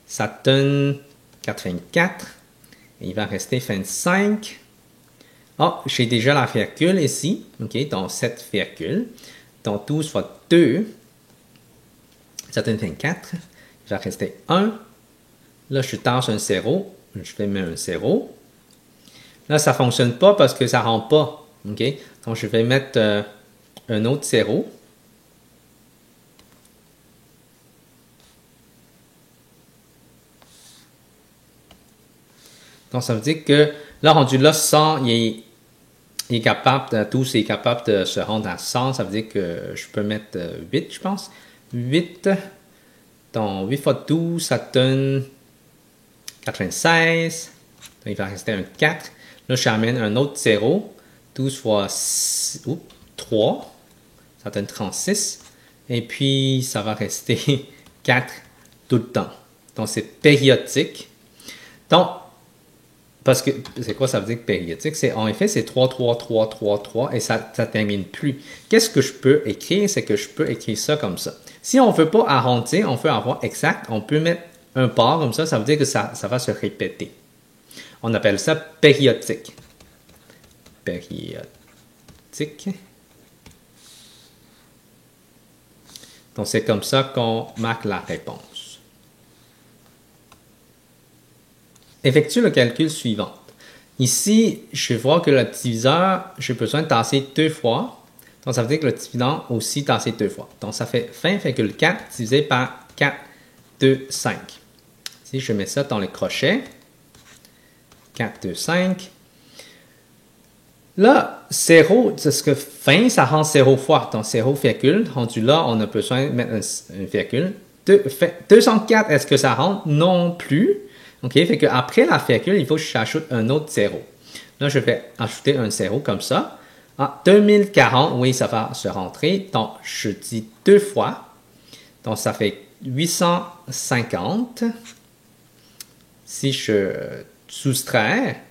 ça donne 84. Et il va rester 25. Oh, j'ai déjà la virgule ici. OK, donc 7 virgules. Donc 12 fois 2, ça donne 24. Il va rester 1. Là, je tasse un 0. Je vais mettre un 0. Là, ça ne fonctionne pas parce que ça ne rentre pas. OK? Donc, je vais mettre un autre 0. Donc, ça veut dire que là, rendu là, 100, il est capable, tous est capable de se rendre à 100. Ça veut dire que je peux mettre 8, je pense. 8. Donc, 8 fois 12, ça donne 96. Donc, il va rester un 4. Là, j'amène un autre 0. 12 fois 3, ça donne 36. Et puis, ça va rester 4 tout le temps. Donc, c'est périodique. Donc, parce que, c'est quoi ça veut dire périodique? En effet, c'est 3, 3, 3, 3, 3 et ça ne termine plus. Qu'est-ce que je peux écrire? C'est que je peux écrire ça comme ça. Si on ne veut pas arrondir, on veut avoir exact, on peut mettre un bar comme ça, ça veut dire que ça va se répéter. On appelle ça périodique. Périodique. Donc, c'est comme ça qu'on marque la réponse. Effectue le calcul suivant. Ici, je vois que le diviseur, j'ai besoin de tasser 2 fois. Donc, ça veut dire que le dividende aussi tassé 2 fois. Donc, ça fait 20,4 divisé par 4, 2, 5. Si je mets ça dans le crochet, 4, 2, 5. Là, 0, c'est ce que 20, ça rend 0 fois. Donc, 0, virgule. Rendu là, on a besoin de mettre une virgule. 204, est-ce que ça rentre? Non plus. OK, fait qu'après la virgule, il faut que j'ajoute un autre 0. Là, je vais ajouter un 0 comme ça. Ah, 2040, oui, ça va se rentrer. Donc, je dis 2 fois. Donc, ça fait 850. Si je soustrais,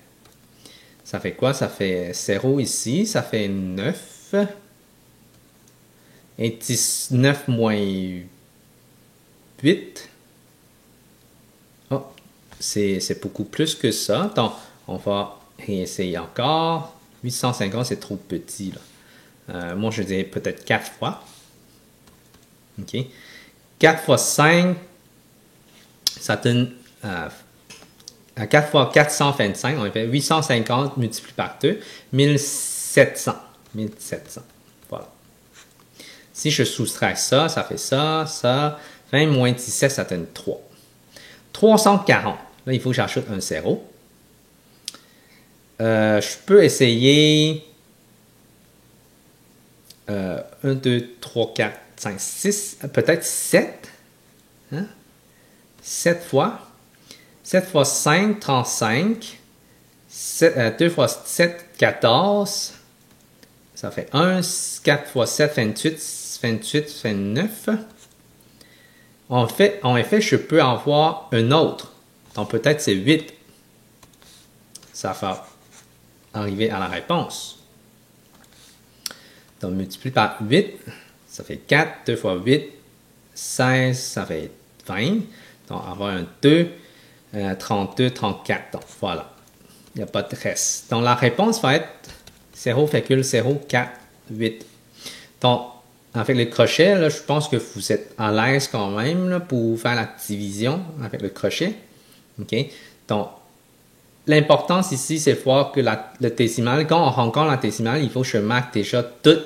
ça fait quoi? Ça fait 0 ici, ça fait 9. Et 19 moins 8. Oh, c'est beaucoup plus que ça. Donc, on va réessayer encore. 850, c'est trop petit, là. Moi, je dirais peut-être 4 fois. OK. 4 fois 5, ça donne 4 fois 425, on fait 850 multiplié par 2, 1700. 1700. Voilà. Si je soustrais ça, ça fait ça, ça. 20 moins 17, ça donne 3. 340. Là, il faut que j'ajoute un 0. Je peux essayer 1, 2, 3, 4, 5, 6, peut-être 7. Hein? 7 fois. 7 fois 5, 35. 2 fois 7, 14. Ça fait 1. 4 fois 7, 28. 28, 29. En effet, je peux avoir un autre. Donc, peut-être c'est 8. Ça va arriver à la réponse. Donc, multiplie par 8, ça fait 4. 2 fois 8, 16, ça fait 20. Donc, avoir un 2, 32, 34. Donc, voilà. Il n'y a pas de reste. Donc, la réponse va être 0,048. Donc, avec le crochet, là, je pense que vous êtes à l'aise quand même là, pour faire la division avec le crochet. OK? Donc, l'importance ici, c'est de voir que le décimal, quand on rencontre la décimale, il faut que je marque déjà tout de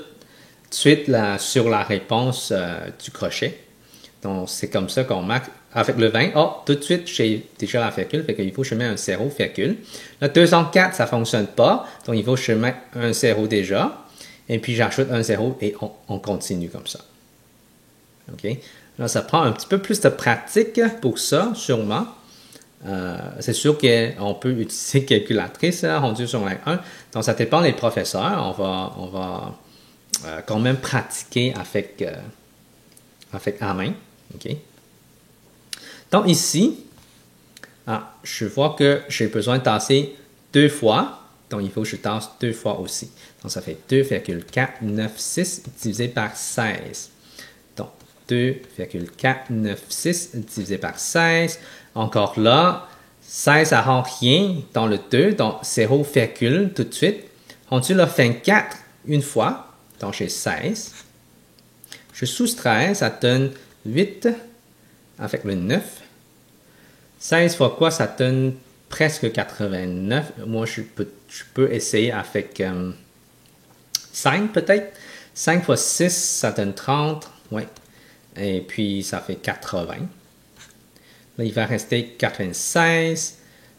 suite sur la réponse du crochet. Donc, c'est comme ça qu'on marque avec le 20, oh, tout de suite, j'ai déjà la virgule, fait qu'il faut que je mette un 0, virgule. Là, 204, ça ne fonctionne pas, donc il faut que je mette un 0 déjà. Et puis, j'ajoute un 0 et on continue comme ça. OK? Là, ça prend un petit peu plus de pratique pour ça, sûrement. C'est sûr qu'on peut utiliser calculatrice, rendu sur la 1. Donc, ça dépend des professeurs. On va quand même pratiquer avec à main. OK? Donc, ici, je vois que j'ai besoin de tasser 2 fois. Donc, il faut que je tasse 2 fois aussi. Donc, ça fait 2,496 divisé par 16. Donc, 2,496 divisé par 16. Encore là, 16, ça rend rien dans le 2. Donc, 0, tout de suite. Rendu le 24 une fois. Donc, j'ai 16. Je soustrais, ça donne 8 avec le 9. 16 fois quoi, ça donne presque 89. Moi, je peux essayer avec 5 peut-être. 5 fois 6, ça donne 30. Oui. Et puis, ça fait 80. Là, il va rester 96.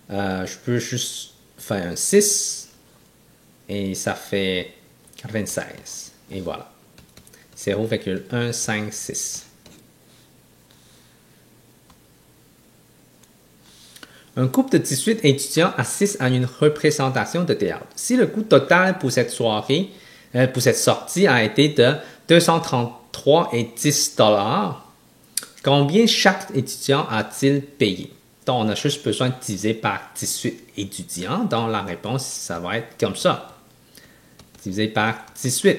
Je peux juste faire un 6. Et ça fait 96. Et voilà. 0,156. Un couple de 18 étudiants assiste à une représentation de théâtre. Si le coût total pour cette soirée, pour cette sortie a été de 233,10 $, combien chaque étudiant a-t-il payé? Donc, on a juste besoin de diviser par 18 étudiants. Donc, la réponse, ça va être comme ça. Divisé par 18.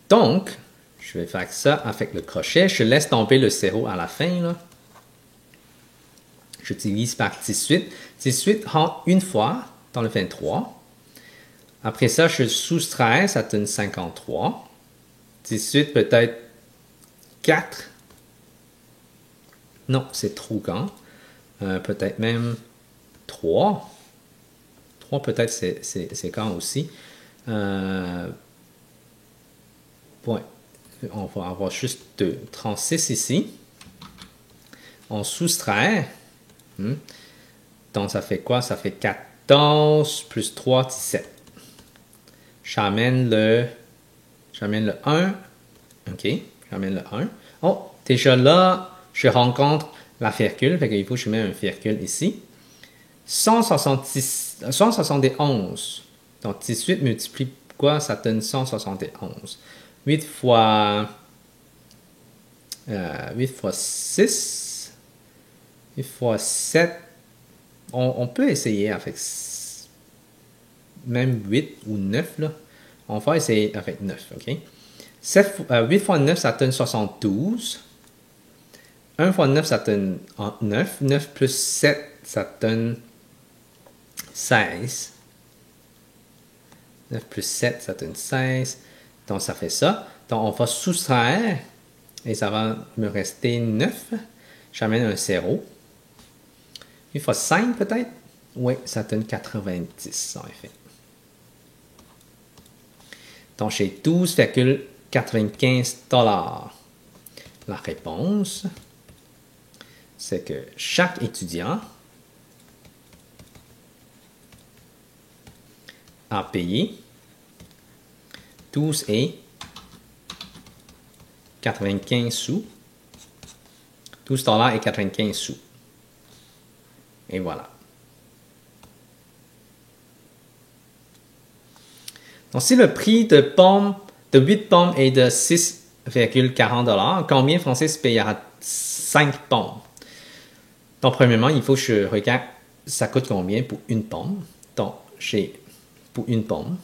Donc, je vais faire ça avec le crochet. Je laisse tomber le 0 à la fin, là. Je divise par 18. 18 rentre une fois dans le 23. Après ça, je soustrais, ça donne 53. 18 peut-être 4. Non, c'est trop grand. Peut-être même 3. 3 peut-être c'est grand aussi. Ouais. On va avoir juste 2. 36 ici. On soustrait. Donc, ça fait quoi? Ça fait 14 plus 3, 17. J'amène le 1. OK, j'amène le 1. Oh, déjà là, je rencontre la virgule. Fait qu'il faut que je mette une virgule ici. 171. Donc, 18 multiplie quoi? Ça donne 171. 8 fois 6. 8 fois 7. On peut essayer avec même 8 ou 9. Là. On va essayer avec 9. OK? 8 fois 9, ça donne 72. 1 fois 9, ça donne 9. 9 plus 7, ça donne 16. 9 plus 7, ça donne 16. Donc, ça fait ça. Donc, on va soustraire. Et ça va me rester 9. J'amène un 0. 8 fois 5 peut-être? Oui, ça donne 90 en effet. Donc, j'ai 12,95 $. La réponse, c'est que chaque étudiant a payé 12 et 95 sous. 12 $ et 95 sous. Et voilà. Donc, si le prix de 8 pommes est de 6,40 $, combien Francis payera 5 pommes? Donc, premièrement, il faut que je regarde ça coûte combien pour une pomme. Donc, j'ai pour une pomme.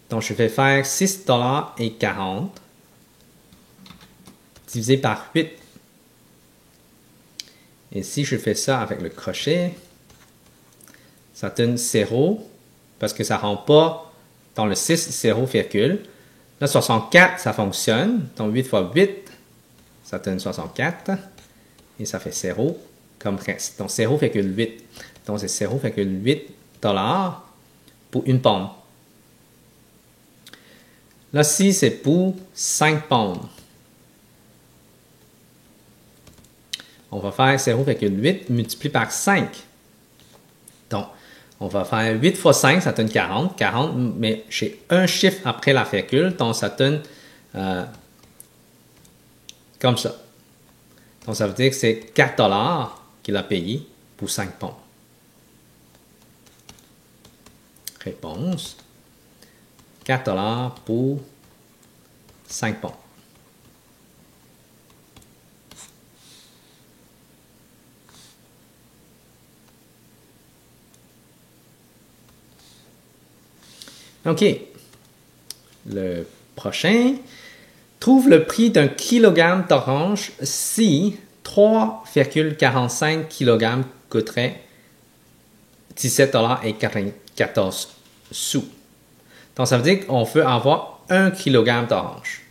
Donc, je vais faire 6,40 $ divisé par 8. Et si je fais ça avec le crochet, ça donne 0, parce que ça ne rentre pas dans le 6, 0, virgule. Là, 64, ça fonctionne. Donc, 8 fois 8, ça donne 64. Et ça fait 0 comme reste. Donc, 0,8. Donc, c'est 0,8 $ pour une pomme. Là, si c'est pour 5 pounds, on va faire 0,8 multiplié par 5. Donc, on va faire 8 fois 5, ça donne 40. 40, mais j'ai un chiffre après la virgule, donc ça donne comme ça. Donc, ça veut dire que c'est 4 $ qu'il a payé pour 5 pounds. Réponse. 4 $ pour 5 pounds. OK. Le prochain. Trouve le prix d'un kilogramme d'orange si 3,45 kg coûterait 17,94 $. Donc, ça veut dire qu'on veut avoir 1 kg d'orange.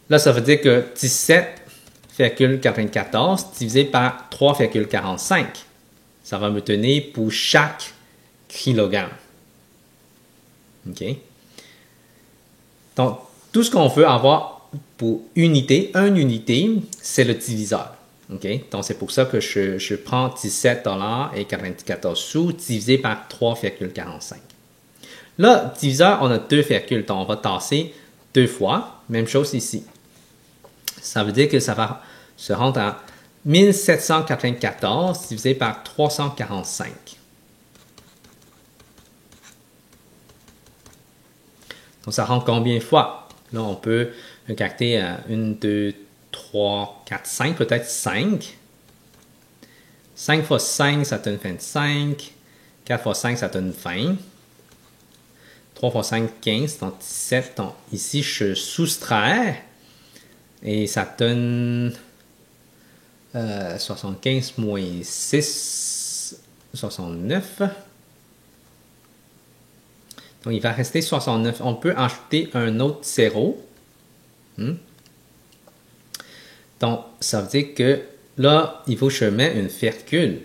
Là, ça veut dire que 17,94 divisé par 3,45, ça va me donner pour chaque kilogramme. OK? Donc, tout ce qu'on veut avoir pour unité, une unité, c'est le diviseur. OK? Donc, c'est pour ça que je prends 17,94 $ divisé par 3,45. Là, diviseur, on a deux virgules, donc on va tasser 2 fois. Même chose ici. Ça veut dire que ça va se rendre à 1794 divisé par 345. Donc, ça rend combien de fois? Là, on peut calculer 1, 2, 3, 4, 5, peut-être 5. 5 fois 5, ça donne 25. 4 fois 5, ça donne 20. 3 fois 5, 15, donc 17. Donc, ici, je soustrais et ça donne 75 moins 6, 69. Donc, il va rester 69. On peut ajouter un autre 0. Donc, ça veut dire que là, il faut que je mette une virgule.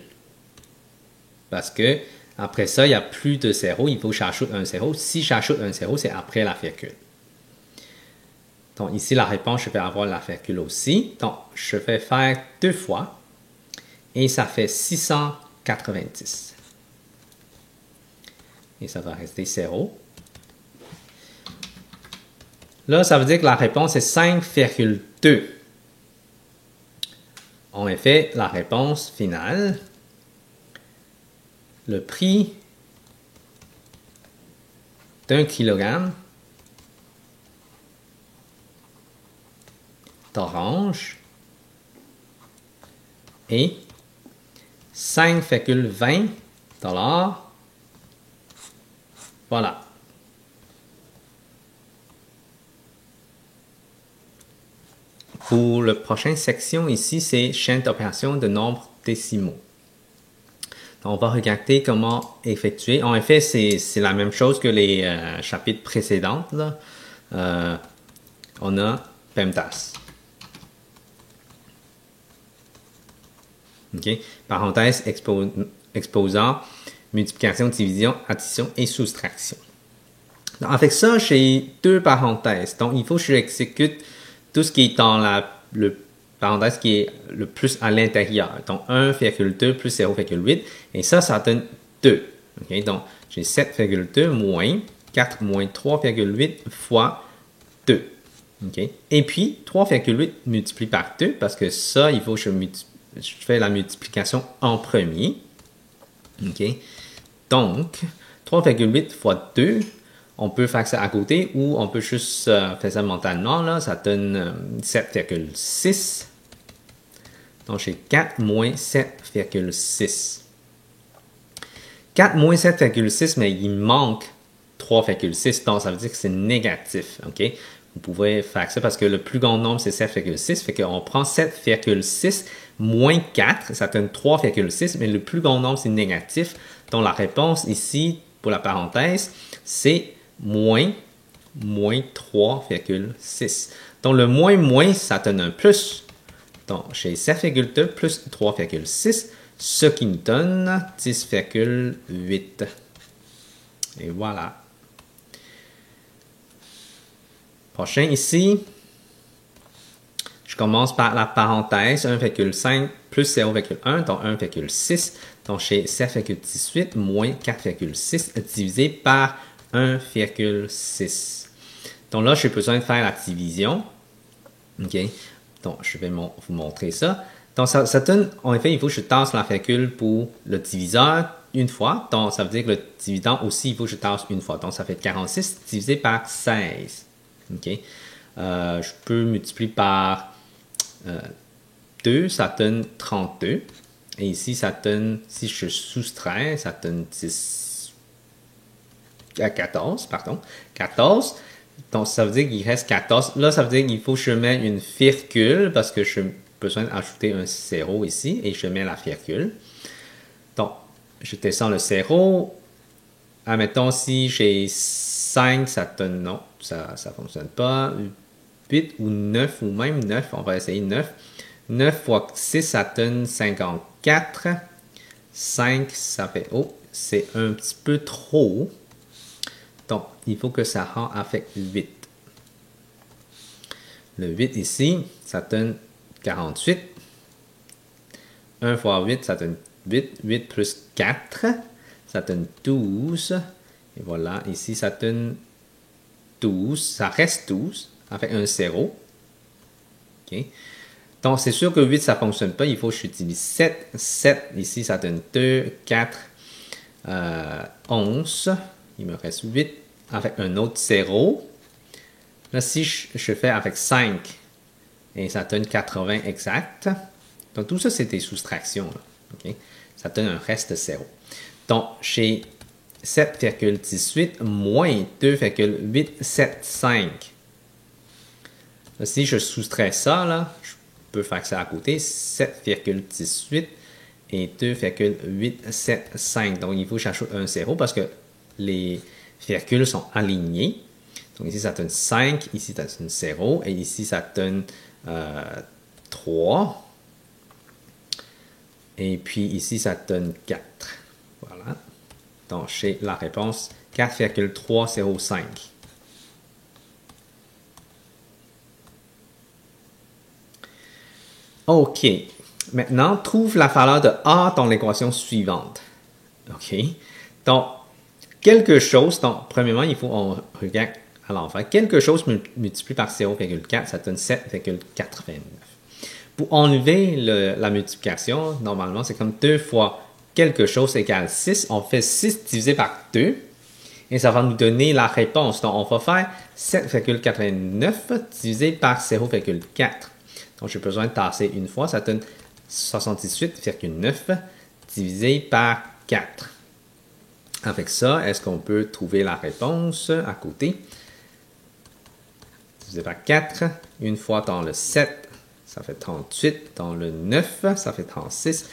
Parce que après ça, il n'y a plus de 0. Il faut que j'ajoute un 0. Si j'ajoute un 0, c'est après la virgule. Donc, ici, la réponse, je vais avoir la virgule aussi. Donc, je vais faire 2 fois. Et ça fait 690. Et ça va rester 0. Là, ça veut dire que la réponse est 5,2. En effet, la réponse finale, le prix d'un kilogramme d'orange est 5,20 $. Voilà. Pour la prochaine section ici, c'est chaîne d'opération de nombres décimaux. Donc, on va regarder comment effectuer. En effet, c'est la même chose que les chapitres précédents. Là. On a PEMDAS. Okay. Parenthèse exposant multiplication, division, addition et soustraction. Donc, avec ça, j'ai deux parenthèses. Donc, il faut que je exécute tout ce qui est dans le parenthèse qui est le plus à l'intérieur. Donc, 1,2 plus 0,8. Et ça donne 2. Okay? Donc, j'ai 7,2 moins 4 moins 3,8 fois 2. Okay? Et puis, 3,8 multiplié par 2, parce que ça, il faut que je fais la multiplication en premier. Okay? Donc, 3,8 fois 2, on peut faire ça à côté ou on peut juste faire ça mentalement. Là, ça donne 7,6. Donc, j'ai 4 moins 7,6. 4 moins 7,6, mais il manque 3,6. Donc, ça veut dire que c'est négatif. Okay? Vous pouvez faire ça parce que le plus grand nombre, c'est 7,6. Fait qu'on prend 7,6 moins 4, ça donne 3,6, mais le plus grand nombre, c'est négatif. Donc, la réponse ici, pour la parenthèse, c'est moins 3,6. Donc, le moins, ça donne un plus. Donc, j'ai 7,2 plus 3,6, ce qui nous donne 10,8. Et voilà. Prochain ici, je commence par la parenthèse 1,5 plus 0,1, donc 1,6. Donc j'ai 7,18 moins 4,6 divisé par 1,6. Donc là, j'ai besoin de faire la division. OK. Donc, je vais vous montrer ça. Donc, ça donne, en effet, il faut que je tasse la virgule pour le diviseur une fois. Donc, ça veut dire que le dividend aussi, il faut que je tasse une fois. Donc, ça fait 46 divisé par 16. OK. Je peux multiplier par 2, ça donne 32. Et ici, ça donne, si je soustrais, ça donne 10, 14, pardon. 14. Donc, ça veut dire qu'il reste 14. Là, ça veut dire qu'il faut que je mette une virgule parce que j'ai besoin d'ajouter un 0 ici et je mets la virgule. Donc, je descends le 0. Admettons, si j'ai 5, ça donne non, ça ne fonctionne pas. 8 ou 9 ou même 9, on va essayer 9. 9 fois 6, ça donne 54. 5, ça fait, oh, c'est un petit peu trop. Donc, il faut que ça rend avec 8. Le 8 ici, ça donne 48. 1 fois 8, ça donne 8. 8 plus 4, ça donne 12. Et voilà, ici, ça donne 12. Ça reste 12 avec un 0. OK. Donc, c'est sûr que 8, ça ne fonctionne pas. Il faut que j'utilise 7. 7, ici, ça donne 2, 4, 11. Il me reste 8 avec un autre 0. Là, si je fais avec 5, et ça donne 80 exact. Donc, tout ça, c'est des soustractions. Là. Okay? Ça donne un reste 0. Donc, j'ai 7,18 moins 2,875. Là, si je soustrais ça, là, je peux faire ça à côté. 7,18 et 2,875. Donc, il faut que j'ajoute un 0 parce que les virgules sont alignées. Donc, ici, ça donne 5. Ici, ça donne 0. Et ici, ça donne 3. Et puis, ici, ça donne 4. Voilà. Donc, j'ai la réponse 4,305. OK. Maintenant, trouve la valeur de A dans l'équation suivante. OK. Donc, quelque chose, donc, premièrement, il faut qu'on regarde à l'envers. Quelque chose multiplié par 0,4, ça donne 7,89. Pour enlever la multiplication, normalement, c'est comme 2 fois quelque chose égale 6. On fait 6 divisé par 2 et ça va nous donner la réponse. Donc, on va faire 7,89 divisé par 0,4. Donc, j'ai besoin de tasser une fois. Ça donne 78,9 divisé par 4. Avec ça, est-ce qu'on peut trouver la réponse à côté? Divisé par 4. Une fois dans le 7, ça fait 38. Dans le 9, ça fait 36.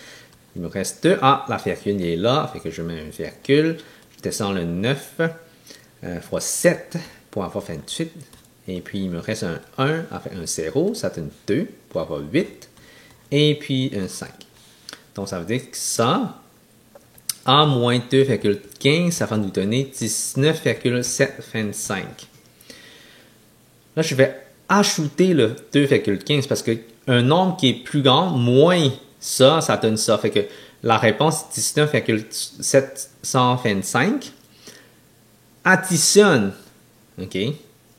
Il me reste 2. Ah, la virgule est là. Fait que je mets une virgule. Je descends le 9 fois 7 pour avoir 28. Et puis, il me reste un 1 avec un 0. Ça donne 2 pour avoir 8. Et puis, un 5. Donc, ça veut dire que ça, A moins 2,15, ça va nous donner 19,725. Là, je vais ajouter le 2,15 parce qu'un nombre qui est plus grand, moins ça, ça donne ça. Fait que la réponse 19,725 additionne. OK?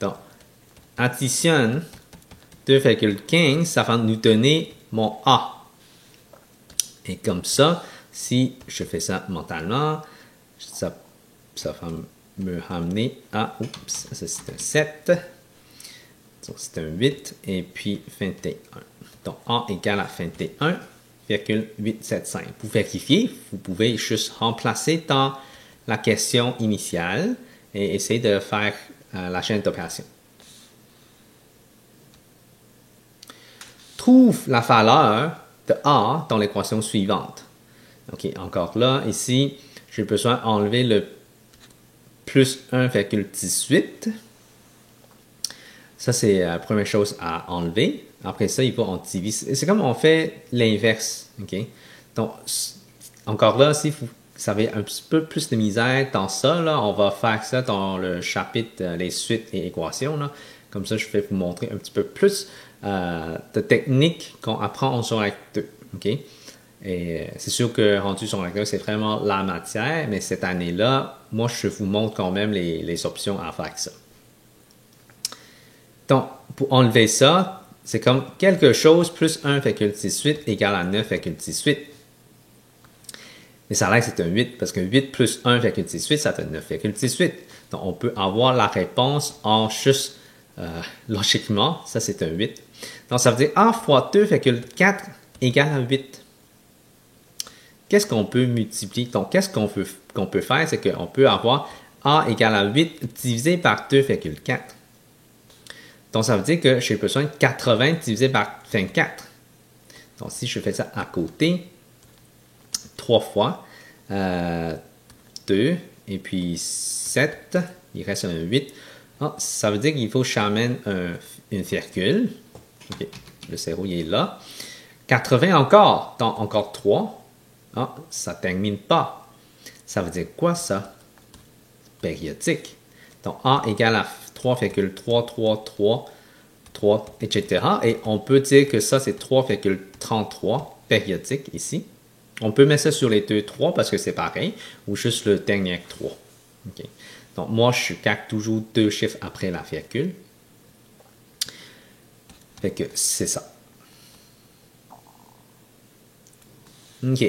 Donc, additionne 2,15, ça va nous donner mon A. Et comme ça, si je fais ça mentalement, ça va me ramener à, oups, ça c'est un 7, donc c'est un 8, et puis 21. Donc A égale à 21,875. Pour vérifier, vous pouvez juste remplacer dans la question initiale et essayer de faire la chaîne d'opération. Trouve la valeur de A dans l'équation suivante. OK, encore là, ici, j'ai besoin d'enlever le plus 1,18. Ça, c'est la première chose à enlever. Après ça, il faut en diviser. C'est comme on fait l'inverse. OK? Donc, encore là, si vous avez un petit peu plus de misère dans ça, là, on va faire ça dans le chapitre les suites et équations. Là. Comme ça, je vais vous montrer un petit peu plus de techniques qu'on apprend en secondaire 2. OK? Et c'est sûr que rendu secondaire 2, c'est vraiment la matière, mais cette année-là, moi, je vous montre quand même les options à faire avec ça. Donc, pour enlever ça, c'est comme quelque chose plus 1,18 égale à 9,18. Mais ça a l'air que c'est un 8, parce que 8 plus 1,18, ça fait 9,18. Donc, on peut avoir la réponse en juste logiquement, ça c'est un 8. Donc, ça veut dire A fois 2,4 égale à 8. Qu'est-ce qu'on peut multiplier? Donc, qu'est-ce qu'on peut faire? C'est qu'on peut avoir A égale à 8 divisé par 2,4. Donc, ça veut dire que j'ai besoin de 80 divisé par 24. Donc, si je fais ça à côté, 3 fois 2 et puis 7, il reste un 8. Ah, ça veut dire qu'il faut que j'amène une virgule. Okay. Le 0, il est là. 80 encore. Donc, encore 3. Ah, ça ne termine pas. Ça veut dire quoi, ça? Périodique. Donc, A égale à 3,333, 3, etc. Et on peut dire que ça, c'est 3,33 périodique ici. On peut mettre ça sur les deux 3 parce que c'est pareil, ou juste le dernier 3. Okay. Donc, moi, je calque toujours deux chiffres après la virgule. Fait que c'est ça. OK.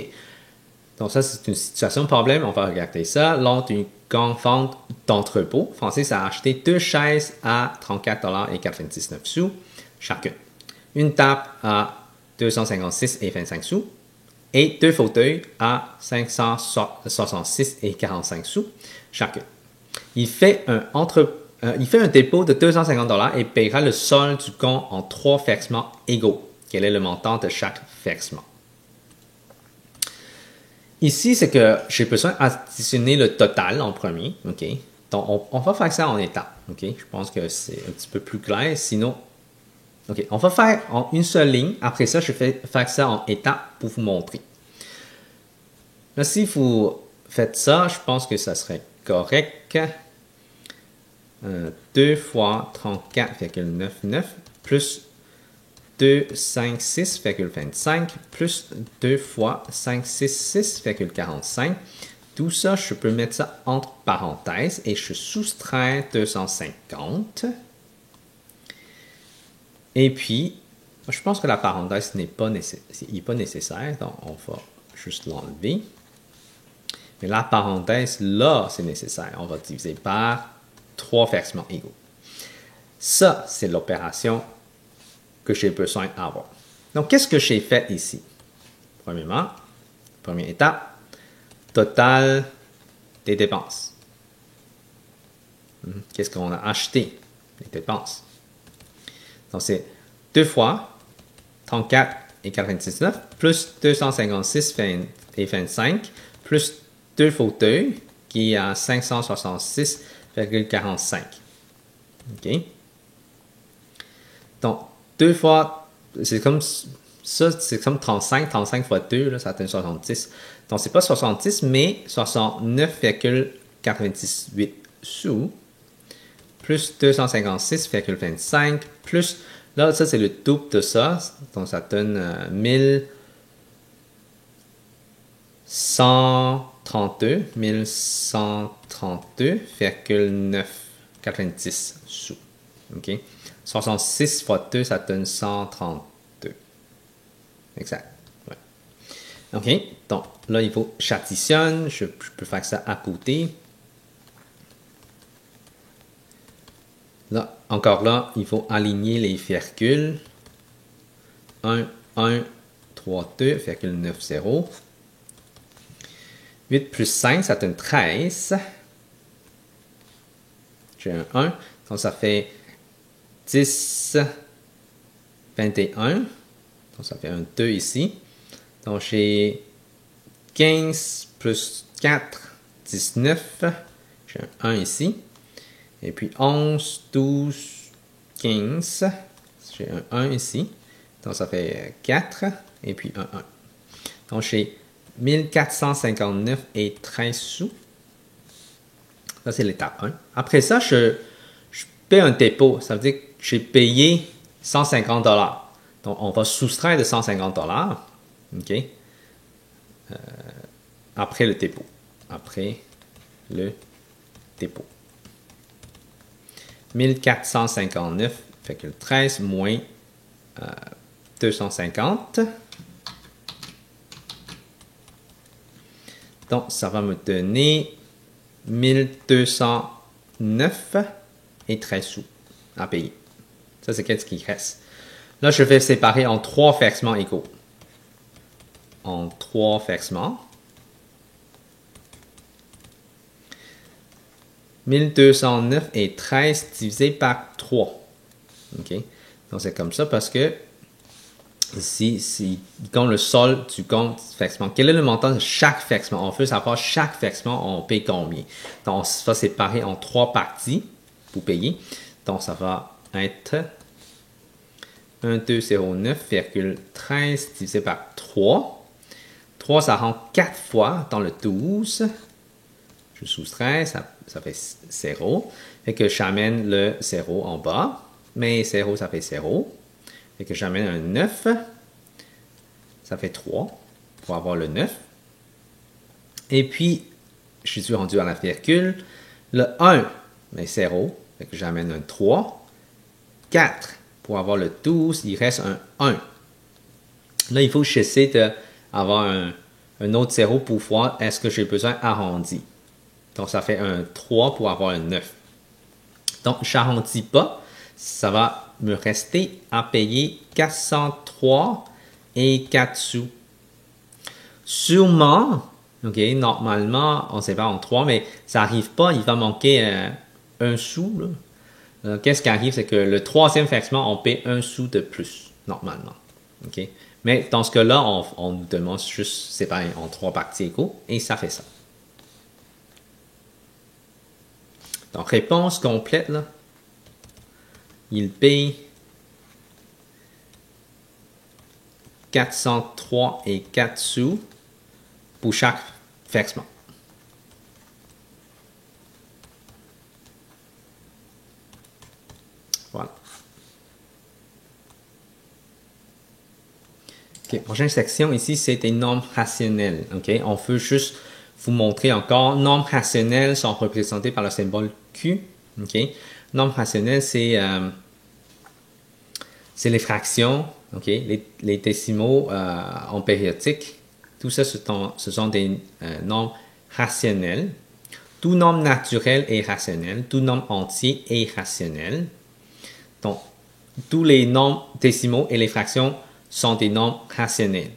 Donc, ça, c'est une situation de problème. On va regarder ça. Lors d'une grande vente d'entrepôt, Francis a acheté 2 chaises à 34,99 $ chacune. Une table à 256,25 $ et 2 fauteuils à 566,45 $ chacun. Il fait un dépôt de 250 $ et paiera le solde du compte en 3 versements égaux. Quel est le montant de chaque versement? Ici, c'est que j'ai besoin d'additionner le total en premier. OK? Donc, on va faire ça en étapes. OK? Je pense que c'est un petit peu plus clair. Sinon, OK, on va faire en une seule ligne. Après ça, je vais faire ça en étapes pour vous montrer. Là, si vous faites ça, je pense que ça serait correct. 2 fois 34,99 plus 256,25 plus 2 fois 566,45. Tout ça, je peux mettre ça entre parenthèses et je soustrais 250. Et puis, je pense que la parenthèse n'est pas nécessaire, donc on va juste l'enlever. Mais la parenthèse, là, c'est nécessaire. On va diviser par 3 versements égaux. Ça, c'est l'opération que j'ai besoin d'avoir. Donc, qu'est-ce que j'ai fait ici? Premièrement, première étape, total des dépenses. Qu'est-ce qu'on a acheté? Les dépenses. Donc, c'est 2 fois 34,99 plus 256,25 plus 2 fauteuils qui est à 566,45. OK? Donc, 2 fois, c'est comme ça, c'est comme 35. 35 fois 2, là, ça donne 70. Donc, c'est pas 70, mais 69,98 sous plus 256,25 plus, là, ça, c'est le double de ça. Donc, ça donne 1132,990 sous. OK? 66 fois 2, ça donne 132. Exact. Ouais. OK? Donc, là, il faut j'additionne. Je peux faire ça à côté. Là, encore là, il faut aligner les virgules. 1, 1, 3, 2,90. 8 plus 5, ça donne 13. J'ai un 1. Donc, ça fait 10, 21. Donc, ça fait un 2 ici. Donc, j'ai 15 plus 4, 19. J'ai un 1 ici. Et puis 11, 12, 15. J'ai un 1 ici. Donc, ça fait 4. Et puis un 1. Donc, j'ai 1459 et 13 sous. Ça, c'est l'étape 1. Après ça, je paie un dépôt, ça veut dire que j'ai payé 150 $. Donc, on va soustraire de 150 $, OK, après le dépôt. Après le dépôt. 1459,13 moins 250. Donc, ça va me donner 1209,13 sous à payer. Ça, c'est qu'est-ce qui reste. Là, je vais séparer en 3 versements égaux. En 3 versements. 1209,13 divisé par 3. OK? Donc, c'est comme ça parce que si compte le solde du compte versement, quel est le montant de chaque versement? On veut savoir chaque versement, on paye combien. Donc, on va séparer en 3 parties pour payer. Donc, ça va être 1209,13 divisé par 3. 3, ça rentre 4 fois dans le 12. Je soustrais, ça fait 0. Fait que j'amène le 0 en bas. Mais 0, ça fait 0. Fait que j'amène un 9. Ça fait 3 pour avoir le 9. Et puis, je suis rendu à la virgule. Le 1, mais 0. Fait que j'amène un 3. 4 pour avoir le 12. Il reste un 1. Là, il faut que j'essaie d'avoir un autre 0 pour voir est-ce que j'ai besoin d'arrondir. Donc, ça fait un 3 pour avoir un 9. Donc, je n'arrondis pas. Ça va me rester à payer 403 et 4 sous. Sûrement, OK, normalement, on sépare en 3, mais ça n'arrive pas. Il va manquer un sou. Qu'est-ce qui arrive? C'est que le troisième versement, on paie un sou de plus, normalement. OK? Mais dans ce cas-là, on nous demande juste séparer en 3 parties égaux et ça fait ça. Donc, réponse complète, là. Il paye 403 et 4 sous pour chaque versement. Voilà. OK, prochaine section ici, c'est des nombres rationnels. OK, on veut juste vous montrer encore. Nombres rationnels sont représentés par le symbole Q. OK, nombres rationnels, c'est les fractions, OK, les décimaux en périodique. Tout ça, ce sont des nombres rationnels. Tout nombre naturel est rationnel. Tout nombre entier est rationnel. Donc, tous les nombres décimaux et les fractions sont des nombres rationnels.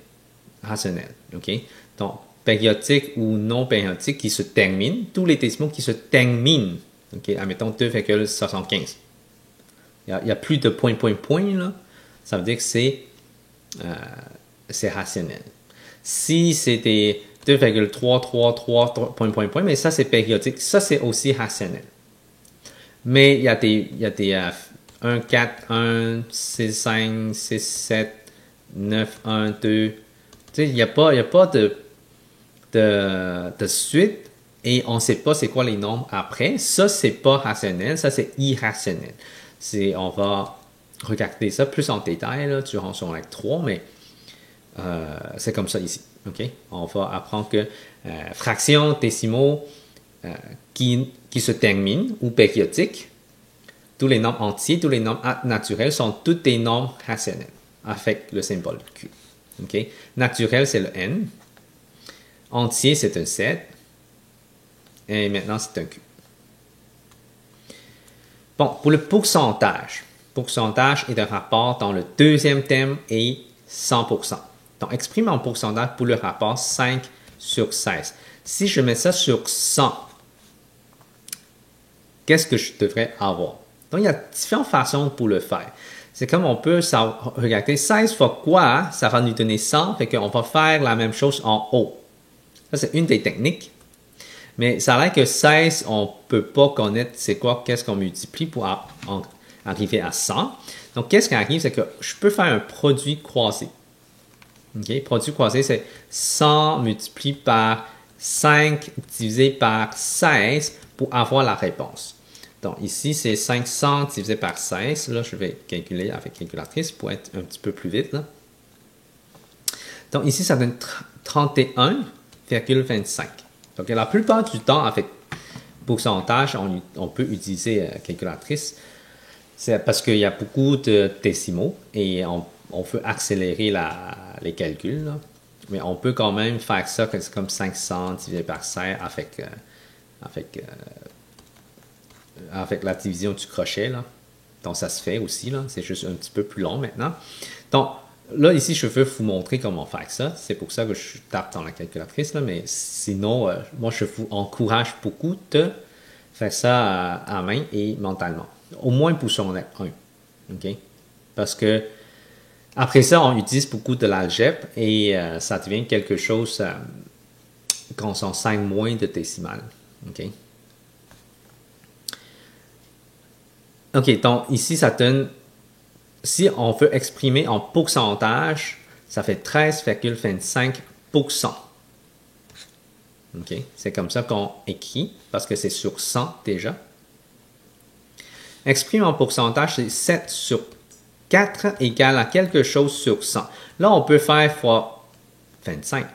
OK? Donc, périodiques ou non périodiques qui se terminent. Tous les décimaux qui se terminent. OK? Admettons 2,75. Il n'y a plus de point, là. Ça veut dire que c'est rationnel. Si c'était 2,333, point, mais ça, c'est périodique. Ça, c'est aussi rationnel. Mais il y a des 1, 4, 1, 6, 5, 6, 7, 9, 1, 2. Tu sais, il n'y a pas de suite et on ne sait pas c'est quoi les nombres après. Ça, c'est pas rationnel. Ça, c'est irrationnel. On va regarder ça plus en détail là, durant son acte 3, mais c'est comme ça ici. Okay? On va apprendre que fractions, décimaux qui se terminent ou périodiques, tous les nombres entiers, tous les nombres naturels sont tous des nombres rationnels avec le symbole Q. Okay? Naturel, c'est le N. Entier, c'est un 7. Et maintenant, c'est un Q. Bon, pour le pourcentage. Pourcentage est un rapport dans le deuxième terme et 100%. Donc, exprime en pourcentage pour le rapport 5 sur 16. Si je mets ça sur 100, qu'est-ce que je devrais avoir? Donc, il y a différentes façons pour le faire. C'est comme on peut regarder 16 fois quoi, ça va nous donner 100, fait qu'on va faire la même chose en haut. Ça, c'est une des techniques. Mais ça a l'air que 16, on ne peut pas connaître c'est quoi, qu'est-ce qu'on multiplie pour arriver à 100. Donc, qu'est-ce qui arrive, c'est que je peux faire un produit croisé. Okay? Produit croisé, c'est 100 multiplié par 5 divisé par 16 pour avoir la réponse. Donc, ici, c'est 500 divisé par 16. Là, je vais calculer avec calculatrice pour être un petit peu plus vite. Là. Donc, ici, ça donne 31,25. Donc, la plupart du temps, avec pourcentage, on peut utiliser calculatrice. C'est parce qu'il y a beaucoup de décimaux et on veut accélérer les calculs. Là. Mais on peut quand même faire ça comme 500 divisé par 16 avec la division du crochet. Là. Donc, ça se fait aussi. C'est juste un petit peu plus long maintenant. Donc, là, ici, je veux vous montrer comment faire ça. C'est pour ça que je tape dans la calculatrice. Là, mais sinon, moi, je vous encourage beaucoup de faire ça à main et mentalement. Au moins pour secondaire 1. OK? Parce que après ça, on utilise beaucoup de l'algèbre et ça devient quelque chose qu'on s'enseigne moins de décimales. OK? OK, donc ici, ça donne, si on veut exprimer en pourcentage, ça fait 13,25%. OK, c'est comme ça qu'on écrit, parce que c'est sur 100 déjà. Exprime en pourcentage, c'est 7 sur 4 égale à quelque chose sur 100. Là, on peut faire fois 25.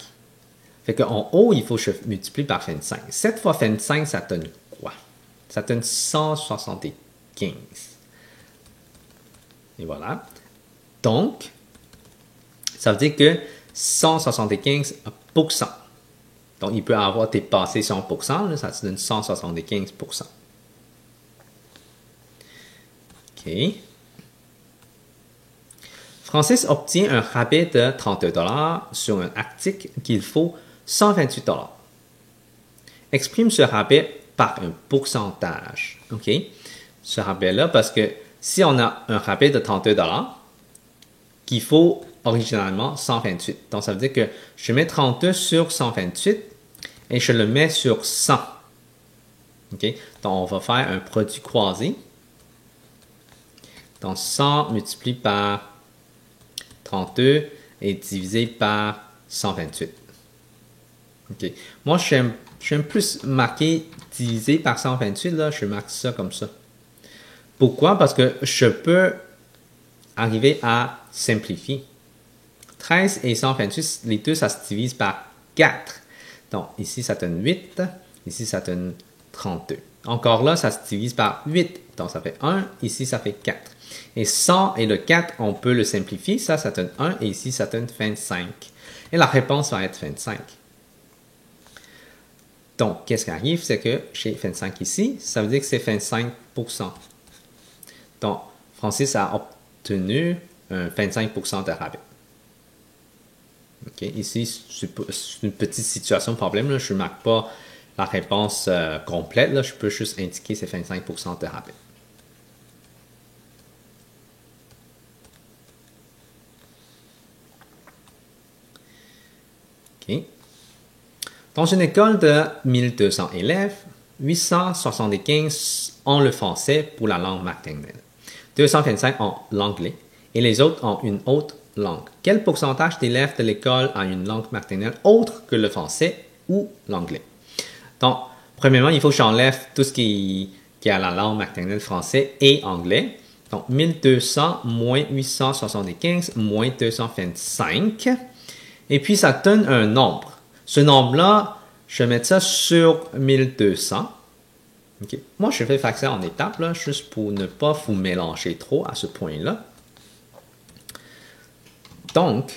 Fait qu'en haut, il faut que je multiplie par 25. 7 fois 25, ça donne quoi? Ça donne 175. Et voilà. Donc, ça veut dire que 175%. Donc, il peut avoir dépassé 100%, là, ça te donne 175%. OK. Francis obtient un rabais de 32 $ sur un article qu'il faut 128 $. Exprime ce rabais par un pourcentage. OK? Ce rabais-là, parce que si on a un rabais de 32 $, qu'il faut originalement 128. Donc, ça veut dire que je mets 32 sur 128 et je le mets sur 100. OK? Donc, on va faire un produit croisé. Donc, 100 multiplié par 32 et divisé par 128. OK. Moi, j'aime plus marquer divisé par 128. Là, je marque ça comme ça. Pourquoi? Parce que je peux arriver à simplifier. 13 et 128, les deux, ça se divise par 4. Donc, ici, ça donne 8. Ici, ça donne 32. Encore là, ça se divise par 8. Donc, ça fait 1. Ici, ça fait 4. Et 100 et le 4, on peut le simplifier. Ça donne 1. Et ici, ça donne 25. Et la réponse va être 25. Donc, qu'est-ce qui arrive? C'est que j'ai 25 ici. Ça veut dire que c'est 25%. Donc, Francis a obtenu un 25% de rabais. OK, ici, c'est une petite situation de problème. Là. Je ne marque pas la réponse complète. Là. Je peux juste indiquer ces 25% de rabais. OK. Dans une école de 1200 élèves, 875 ont le français pour la langue maternelle. 225 ont l'anglais et les autres ont une autre langue. Quel pourcentage d'élèves de l'école a une langue maternelle autre que le français ou l'anglais? Donc, premièrement, il faut que j'enlève tout ce qui a la langue maternelle français et anglais. Donc, 1200 moins 875 moins 225. Et puis, ça donne un nombre. Ce nombre-là, je vais mettre ça sur 1200. Okay. Moi, je vais faire ça en étapes, là, juste pour ne pas vous mélanger trop à ce point-là. Donc,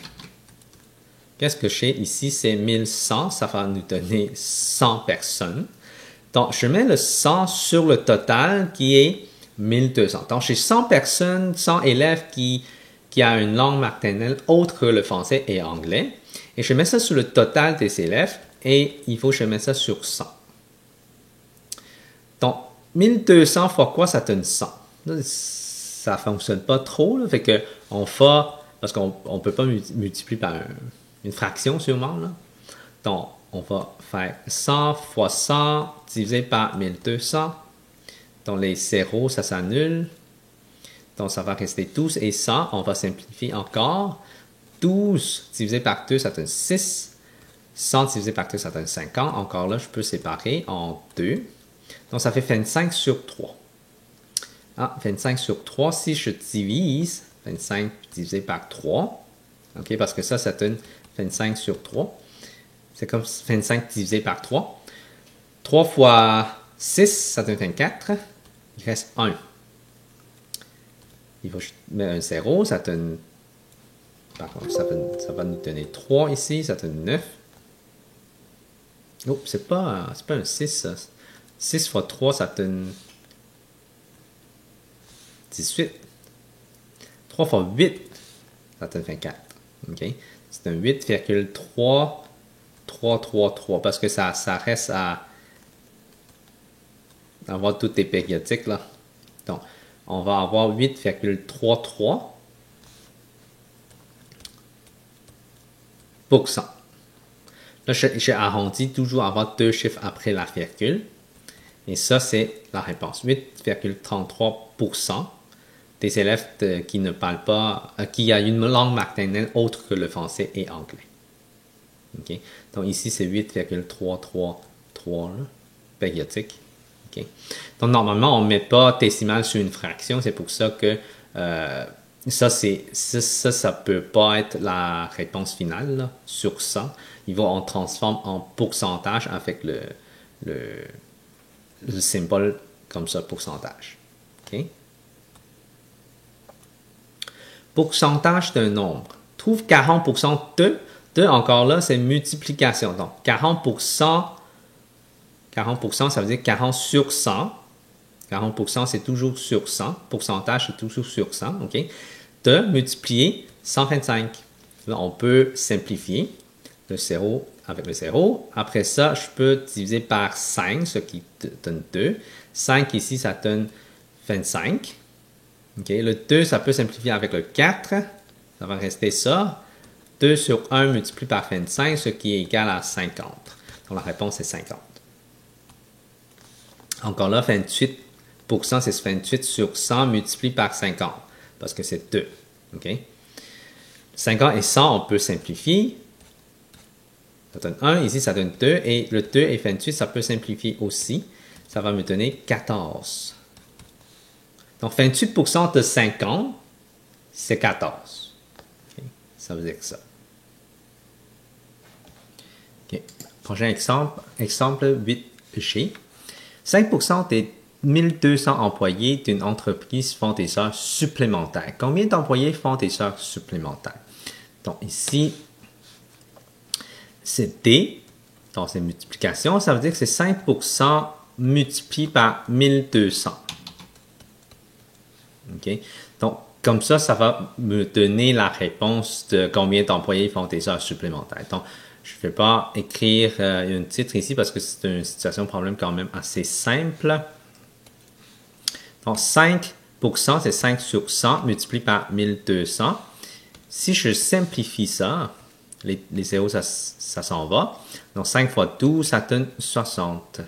qu'est-ce que j'ai ici? C'est 1100, ça va nous donner 100 personnes. Donc, je mets le 100 sur le total qui est 1200. Donc, j'ai 100 personnes, 100 élèves qui a une langue maternelle autre que le français et anglais. Et je mets ça sur le total des élèves et il faut que je mette ça sur 100. Donc, 1200 fois quoi, ça donne 100. Là, ça ne fonctionne pas trop, là, fait que parce qu'on ne peut pas multiplier par une fraction sûrement. Là. Donc, on va faire 100 fois 100 divisé par 1200. Donc, les zéros, ça s'annule. Donc, ça va rester 12 et 100. On va simplifier encore. 12 divisé par 2, ça donne 6. 100 divisé par 2, ça donne 50. Encore là, je peux séparer en 2. Donc, ça fait 25 sur 3. Ah, 25 sur 3, si je divise 25 divisé par 3, ok, parce que ça donne 25 sur 3. C'est comme 25 divisé par 3. 3 fois 6, ça donne 24. Il reste 1. Il va mettre un 0, ça donne... Par contre, ça va nous donner 3 ici, ça donne 9. Oh, c'est pas un 6, ça. 6 fois 3, ça donne 18. 3 fois 8, ça donne 24. OK? C'est un 8,3333 parce que ça reste à avoir toutes les périodiques là. Donc, on va avoir 8,33%. Là, j'ai arrondi toujours avoir deux chiffres après la virgule. Et ça, c'est la réponse. 8,33% des élèves qui ne parlent pas, qui a une langue maternelle autre que le français et anglais. Okay? Donc ici, c'est 8,333 périodique. Okay? Donc normalement, on ne met pas décimale sur une fraction. C'est pour ça que ça peut pas être la réponse finale là, sur ça. On transforme en pourcentage avec le symbole comme ça, pourcentage. Okay? Pourcentage d'un nombre. Trouve 40% de. De, encore là, c'est multiplication. Donc, 40%, ça veut dire 40 sur 100. 40%, c'est toujours sur 100. Pourcentage, c'est toujours sur 100. OK? De multiplier 125. Là, on peut simplifier le 0 avec le 0. Après ça, je peux diviser par 5, ce qui donne 2. 5 ici, ça donne 25. Okay. Le 2, ça peut simplifier avec le 4. Ça va rester ça. 2 sur 1 multiplié par 25, ce qui est égal à 50. Donc la réponse est 50. Encore là, 28%, c'est 28 sur 100 multiplié par 50. Parce que c'est 2. Okay. 50 et 100, on peut simplifier. Ça donne 1, ici ça donne 2, et le 2 et 28, ça peut simplifier aussi. Ça va me donner 14. Donc 28% de 50, c'est 14. Okay. Ça veut dire que ça. Okay. Prochain exemple, exemple 8G. 5% des 1200 employés d'une entreprise font des heures supplémentaires. Combien d'employés font des heures supplémentaires? Donc ici, c'est D, donc c'est multiplication, ça veut dire que c'est 5% multiplié par 1200. OK? Donc, comme ça va me donner la réponse de combien d'employés font des heures supplémentaires. Donc, je ne vais pas écrire un titre ici parce que c'est une situation de problème quand même assez simple. Donc, 5%, c'est 5 sur 100 multiplié par 1200. Si je simplifie ça, les zéros, ça s'en va. Donc, 5 fois 12, ça donne 60.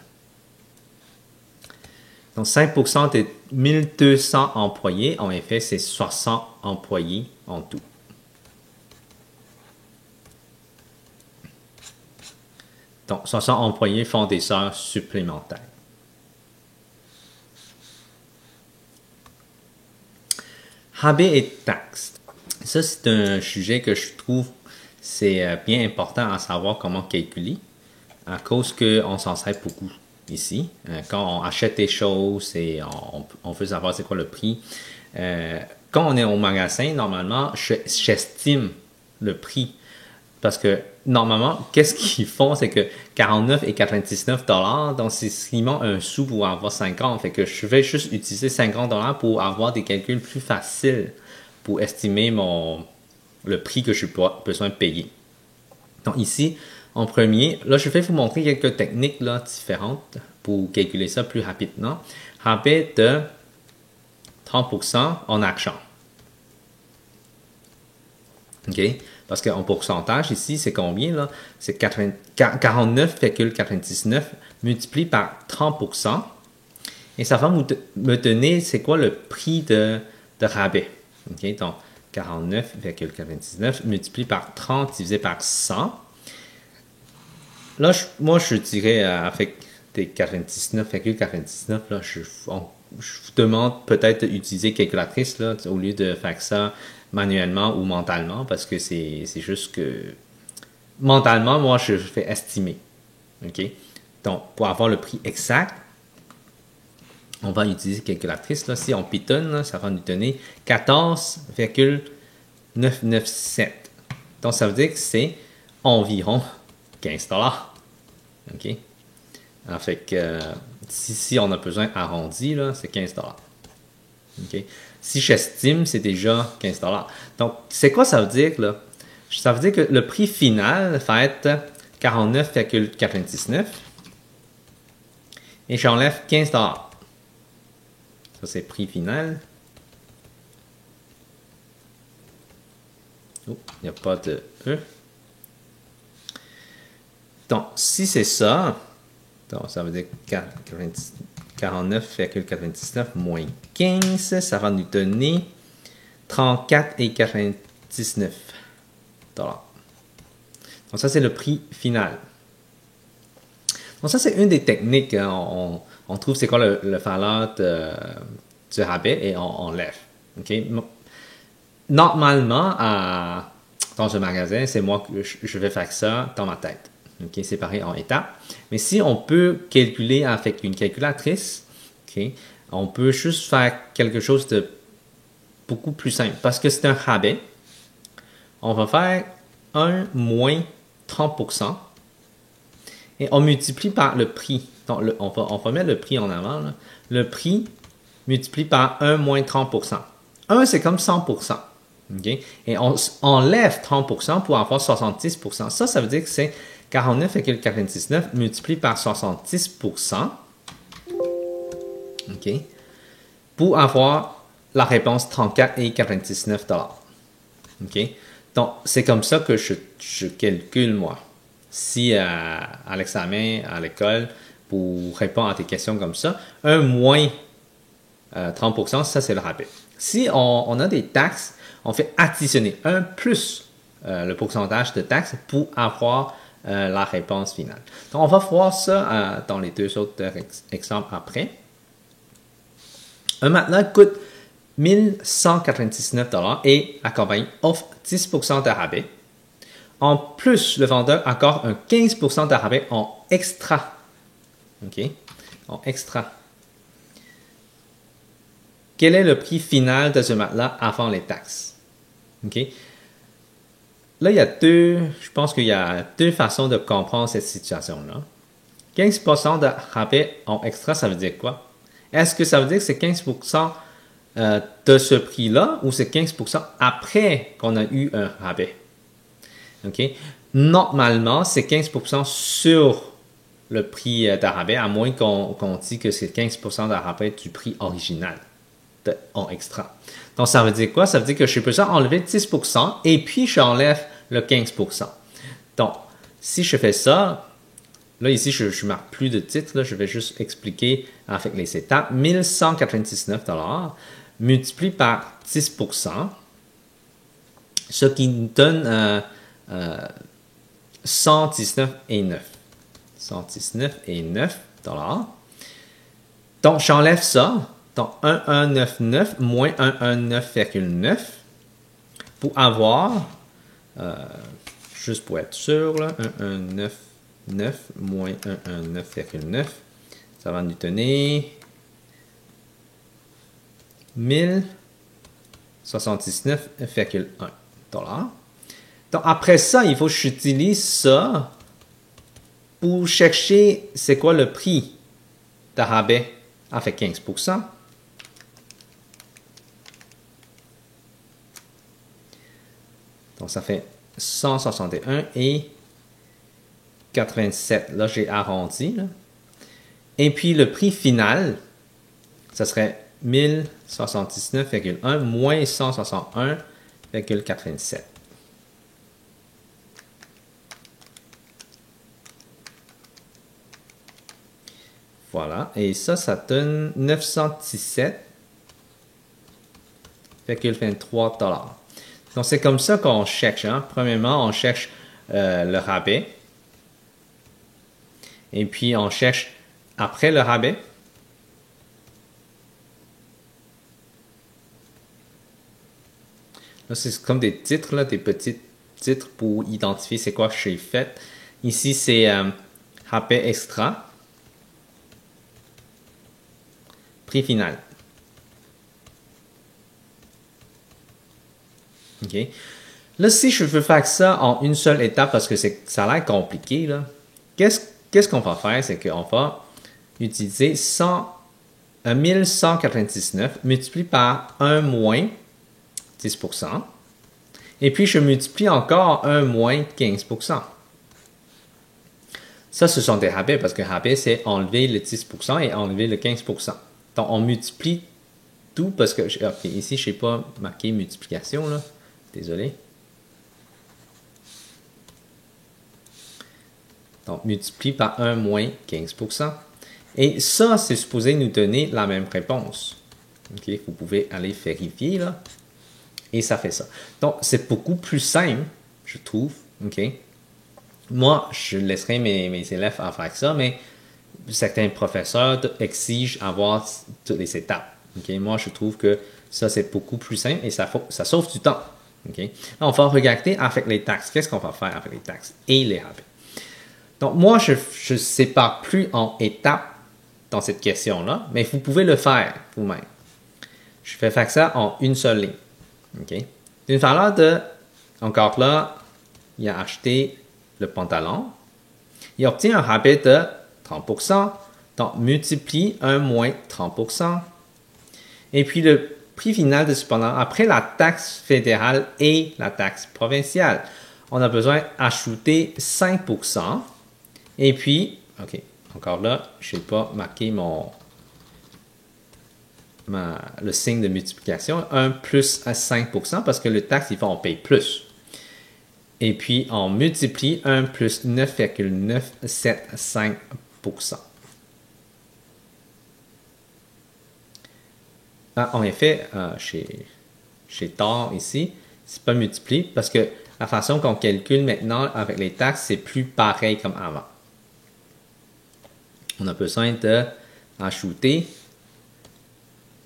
Donc, 5% des 1200 employés, en effet, c'est 60 employés en tout. Donc, 60 employés font des heures supplémentaires. Rabais et taxes. Ça, c'est un sujet que je trouve c'est bien important à savoir comment calculer à cause qu'on s'en sert beaucoup ici. Quand on achète des choses et on veut savoir c'est quoi le prix. Quand on est au magasin, normalement, j'estime le prix. Parce que normalement, qu'est-ce qu'ils font? C'est que 49 et 99 $, donc c'est seulement un sou pour avoir 50. Fait que je vais juste utiliser 50 $ pour avoir des calculs plus faciles pour estimer le prix que j'ai besoin de payer. Donc ici, en premier, là, je vais vous montrer quelques techniques là, différentes pour calculer ça plus rapidement. Rabais de 30% en argent. OK? Parce qu'en pourcentage, ici, c'est combien? Là? C'est 49,99 multiplié par 30%. Et ça va me donner, c'est quoi le prix de rabais? OK? Donc, 49,99 multiplié par 30 divisé par 100. Là, moi, je dirais avec des 99,99, là, je vous demande peut-être d'utiliser calculatrice là, au lieu de faire ça manuellement ou mentalement, parce que c'est juste que mentalement, moi, je fais estimer. OK? Donc, pour avoir le prix exact, on va utiliser calculatrice. Là. Si on pitonne, là, ça va nous donner 14,997. Donc, ça veut dire que c'est environ 15 $. OK? En fait que si on a besoin arrondi, là, c'est 15 $. OK? Si j'estime, c'est déjà 15 $. Donc, c'est quoi ça veut dire, là? Ça veut dire que le prix final va être 49,99 et j'enlève 15 $. Ça, c'est prix final. Oh, il n'y a pas de E. Donc, si c'est ça, donc ça veut dire 49,99 moins 15, ça va nous donner 34,99 $. Donc, ça, c'est le prix final. Donc, ça, c'est une des techniques. Hein, on trouve c'est quoi le valeur du rabais et on enlève. Okay? Normalement, dans un magasin, c'est moi que je vais faire ça dans ma tête. Okay? Séparé en étapes. Mais si on peut calculer avec une calculatrice, okay, on peut juste faire quelque chose de beaucoup plus simple. Parce que c'est un rabais, on va faire 1 moins 30%. Et on multiplie par le prix. Donc, on va mettre le prix en avant. Là. Le prix multiplie par 1 moins 30%. 1, c'est comme 100%. Okay? Et on enlève 30% pour avoir 70%. Ça veut dire que c'est 49,99 multiplié par 70%. Okay? Pour avoir la réponse 34,99 $. Okay? Donc, c'est comme ça que je calcule, moi. Si à l'examen, à l'école, pour répondre à tes questions comme ça, 1 moins 30%, ça c'est le rabais. Si on a des taxes, on fait additionner 1 plus le pourcentage de taxes pour avoir la réponse finale. Donc, on va voir ça dans les deux autres exemples après. Un matelas coûte 1199 $ et la compagnie offre 10% de rabais. En plus, le vendeur accorde un 15% de rabais en extra. OK? En extra. Quel est le prix final de ce matelas avant les taxes? OK? Là, je pense qu'il y a deux façons de comprendre cette situation-là. 15% de rabais en extra, ça veut dire quoi? Est-ce que ça veut dire que c'est 15% de ce prix-là ou c'est 15% après qu'on a eu un rabais? OK? Normalement, c'est 15% sur le prix de rabais, à moins qu'on dise que c'est 15% de rabais du prix original en extra. Donc, ça veut dire quoi? Ça veut dire que je suis besoin d'enlever 10% et puis j'enlève le 15%. Donc, si je fais ça, là, ici, je ne marque plus de titre, là, je vais juste expliquer avec les étapes. 1199 $ multiplié par 10%, ce qui nous donne 119,9 $. Donc, j'enlève ça. Donc, 1199 moins 119,9 pour avoir, juste pour être sûr, là, 1199 moins 119,9, ça va nous donner 1079,1 $. Donc, après ça, il faut que j'utilise ça pour chercher c'est quoi le prix de rabais avec 15%. Donc, ça fait 161 et 87. Là, j'ai arrondi. Là. Et puis, le prix final, ça serait 1079,1 moins 161,87. Voilà. Et ça donne 917,23 $. Donc, c'est comme ça qu'on cherche. Hein. Premièrement, on cherche le rabais. Et puis, on cherche après le rabais. Là, c'est comme des titres, là, des petits titres pour identifier c'est quoi que j'ai fait. Ici, c'est HP Extra. Prix final. OK. Là, si je veux faire ça en une seule étape, parce que ça a l'air compliqué, là, qu'est-ce qu'on va faire? C'est qu'on va utiliser 1199 multiplié par 1 moins 10%. Et puis, je multiplie encore 1 moins 15%. Ça, ce sont des rabais parce que rabais, c'est enlever le 10% et enlever le 15%. Donc, on multiplie tout parce que... OK, ici, je n'ai pas marqué multiplication, là. Désolé. Donc, multiplie par 1 moins 15%. Et ça, c'est supposé nous donner la même réponse. OK, vous pouvez aller vérifier, là. Et ça fait ça. Donc, c'est beaucoup plus simple, je trouve. OK? Moi, je laisserai mes élèves à faire ça, mais certains professeurs exigent avoir toutes les étapes. Okay? Moi, je trouve que ça, c'est beaucoup plus simple et ça sauve du temps. Okay? Là, on va regarder avec les taxes. Qu'est-ce qu'on va faire avec les taxes et les rabais? Donc, moi, je ne sépare plus en étapes dans cette question-là, mais vous pouvez le faire vous-même. Je vais faire ça en une seule ligne. Okay? D'une valeur de, encore là, il a acheté le pantalon. Il obtient un rabais de 30%, donc multiplie 1 moins 30%. Et puis le prix final de ce pantalon, après la taxe fédérale et la taxe provinciale, on a besoin d'ajouter 5%. Et puis, OK, encore là, je n'ai pas marqué le signe de multiplication, 1 plus à 5% parce que le taxe, il faut en payer plus. Et puis, on multiplie 1 plus 9,975%. En effet, chez tort ici, c'est pas multiplié parce que la façon qu'on calcule maintenant avec les taxes, c'est plus pareil comme avant. On a besoin d'ajouter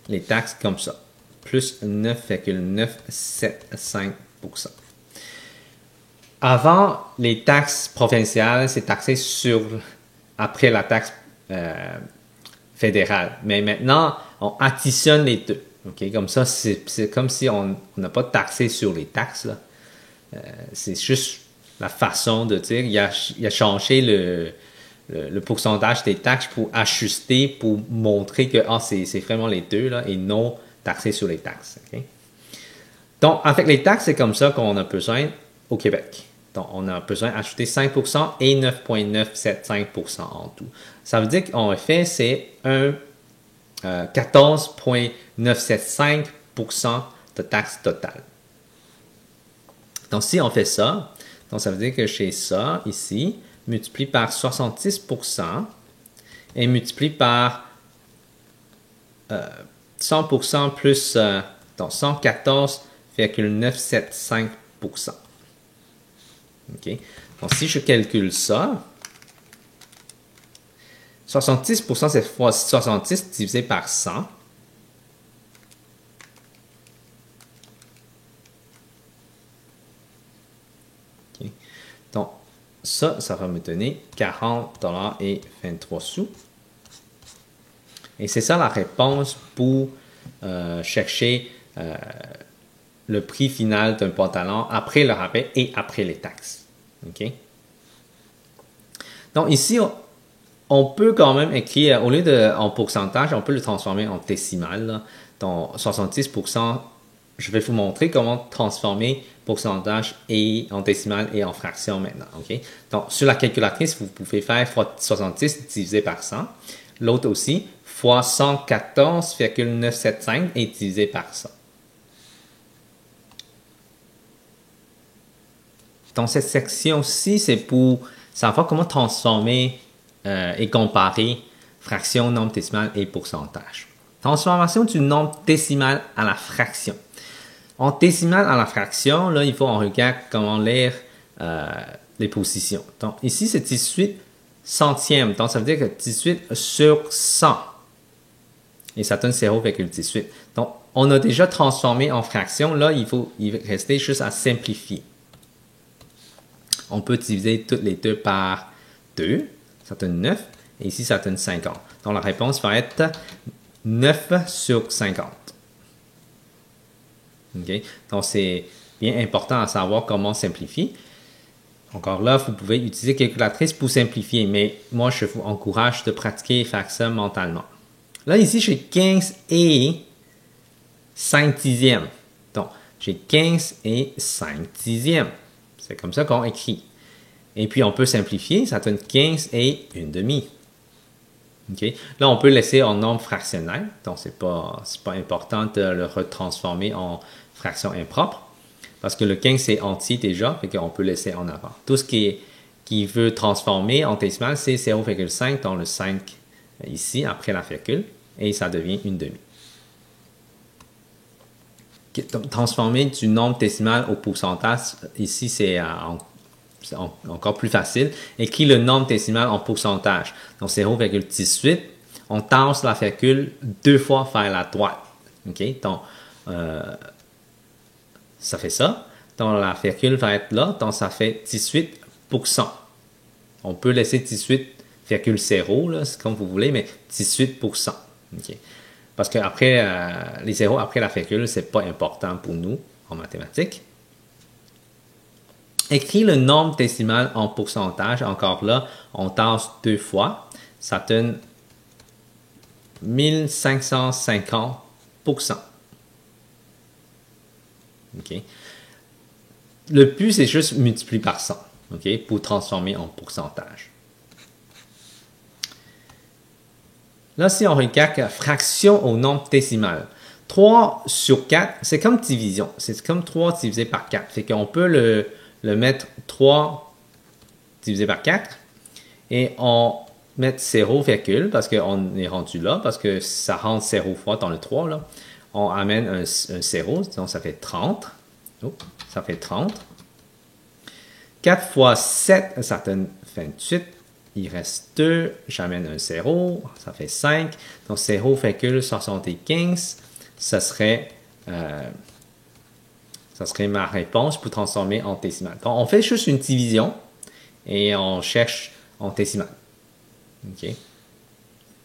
les taxes comme ça, plus 9,975%. Avant, les taxes provinciales, c'est taxé après la taxe fédérale. Mais maintenant, on additionne les deux. Okay? Comme ça, c'est comme si on n'a pas taxé sur les taxes. C'est juste la façon de dire. Il a changé le pourcentage des taxes pour ajuster, pour montrer que c'est vraiment les deux là, et non taxé sur les taxes. Okay? Donc, avec les taxes, c'est comme ça qu'on a besoin au Québec. Donc, on a besoin d'ajouter 5% et 9,975% en tout. Ça veut dire qu'en fait, c'est 14,975% de taxe totale. Donc, si on fait ça, donc ça veut dire que chez ça, ici, multiplie par 66% et multiplie par 100% plus donc 114,975%. Okay. Donc, si je calcule ça, 66%, c'est fois 70 divisé par 100. Okay. Donc, ça va me donner 40,23 $. Et c'est ça la réponse pour chercher le prix final d'un pantalon après le rabais et après les taxes. Okay? Donc ici, on peut quand même écrire, au lieu de en pourcentage, on peut le transformer en décimal. Là. Donc 70%, je vais vous montrer comment transformer pourcentage et en décimal et en fraction maintenant. Okay? Donc sur la calculatrice, vous pouvez faire fois 70 divisé par 100. L'autre aussi, fois 114,975 et divisé par 100. Dans cette section-ci, c'est pour savoir comment transformer et comparer fraction, nombre décimal et pourcentage. Transformation du nombre décimal à la fraction. En décimal à la fraction, là, il faut qu'on regarde comment lire les positions. Donc, ici, c'est 18 centièmes. Donc, ça veut dire que 18 sur 100. et ça donne 0,18. Donc, on a déjà transformé en fraction. Là, il restait juste à simplifier. On peut diviser toutes les deux par 2. Ça donne 9. Et ici, ça donne 50. Donc, la réponse va être 9 sur 50. Okay? Donc, c'est bien important à savoir comment simplifier. Encore là, vous pouvez utiliser calculatrice pour simplifier, mais moi, je vous encourage de pratiquer et faire ça mentalement. Là, ici, j'ai 15 et 5 dixièmes. Donc, j'ai 15 et 5 dixièmes. C'est comme ça qu'on écrit. Et puis, on peut simplifier, ça donne 15 et 1 demi. Okay? Là, on peut laisser en nombre fractionnel, donc c'est pas important de le retransformer en fraction impropre, parce que le 15 c'est entier déjà, fait qu'on peut laisser en avant. Tout ce qui veut transformer en décimal, c'est 0,5 dans le 5 ici, après la virgule, et ça devient 1 demi. Transformer du nombre décimal au pourcentage, ici c'est encore plus facile. Écris le nombre décimal en pourcentage. Donc 0,18. On tasse la virgule 2 fois vers la droite. OK? Donc, ça fait ça. Donc, la virgule va être là. Donc, ça fait 18%. On peut laisser 18,0, là, c'est comme vous voulez, mais 18%. OK? Parce que après, les zéros après la virgule, c'est pas important pour nous en mathématiques. Écris le nombre décimal en pourcentage. Encore là, on tasse 2 fois. Ça donne 1550%. OK? Le but, c'est juste multiplier par 100, OK? Pour transformer en pourcentage. Là, si on regarde fraction au nombre décimal, 3 sur 4, c'est comme division. C'est comme 3 divisé par 4. Fait qu'on peut le mettre 3 divisé par 4 et on met 0, parce qu'on est rendu là, parce que ça rentre 0 fois dans le 3. Là. On amène un 0, donc ça fait 30. Oh, ça fait 30. 4 fois 7, ça donne 28. Il reste 2, j'amène un 0, ça fait 5. Donc 0,75, ça serait ma réponse pour transformer en décimal. Donc, on fait juste une division et on cherche en décimal. OK?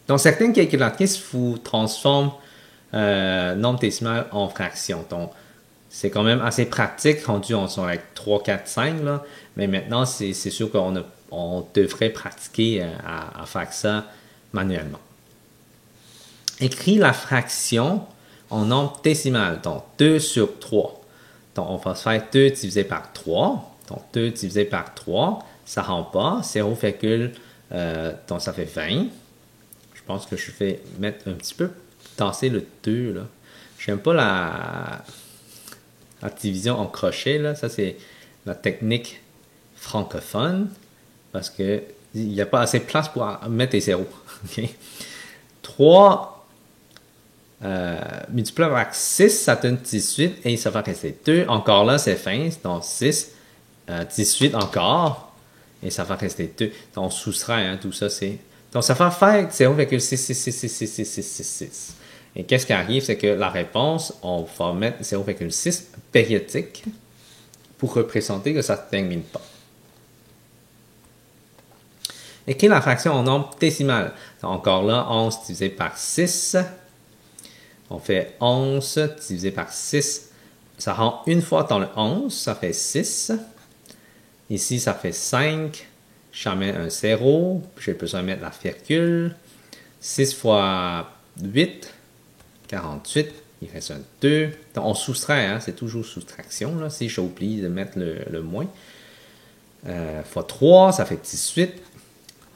Donc, certaines calculatrices vous transforment nombre décimal en fraction. Donc, c'est quand même assez pratique, rendu on sont avec 3, 4, 5, là. Mais maintenant, c'est sûr qu'on devrait pratiquer à faire ça manuellement. Écris la fraction en nombre décimal, donc 2 sur 3. Donc, on va faire 2 divisé par 3. Donc, 2 divisé par 3, ça ne rend pas. 0, donc ça fait 20. Je pense que je vais mettre un petit peu, tasser le 2, là. J'aime pas la division en crochet, là. Ça, c'est la technique francophone, parce qu'il n'y a pas assez de place pour mettre des zéros. Okay? 3 multiplié par 6, ça donne 18 et ça va rester 2. Encore là, c'est 20, donc 6, 18 encore, et ça va rester 2. Donc, on soustrait, hein, tout ça, c'est... Donc, ça va faire 0,6666666. Et qu'est-ce qui arrive, c'est que la réponse, on va mettre 0,6 périodique pour représenter que ça ne termine pas. Écris la fraction en nombre décimal. Donc, encore là, 11 divisé par 6. On fait 11 divisé par 6. Ça rend une fois dans le 11, ça fait 6. Ici, ça fait 5. J'amène un 0. J'ai besoin de mettre la virgule. 6 fois 8, 48. Il reste un 2. Donc, on soustrait, hein, c'est toujours soustraction. Là, si j'oublie de mettre le moins. Fois 3, ça fait 18.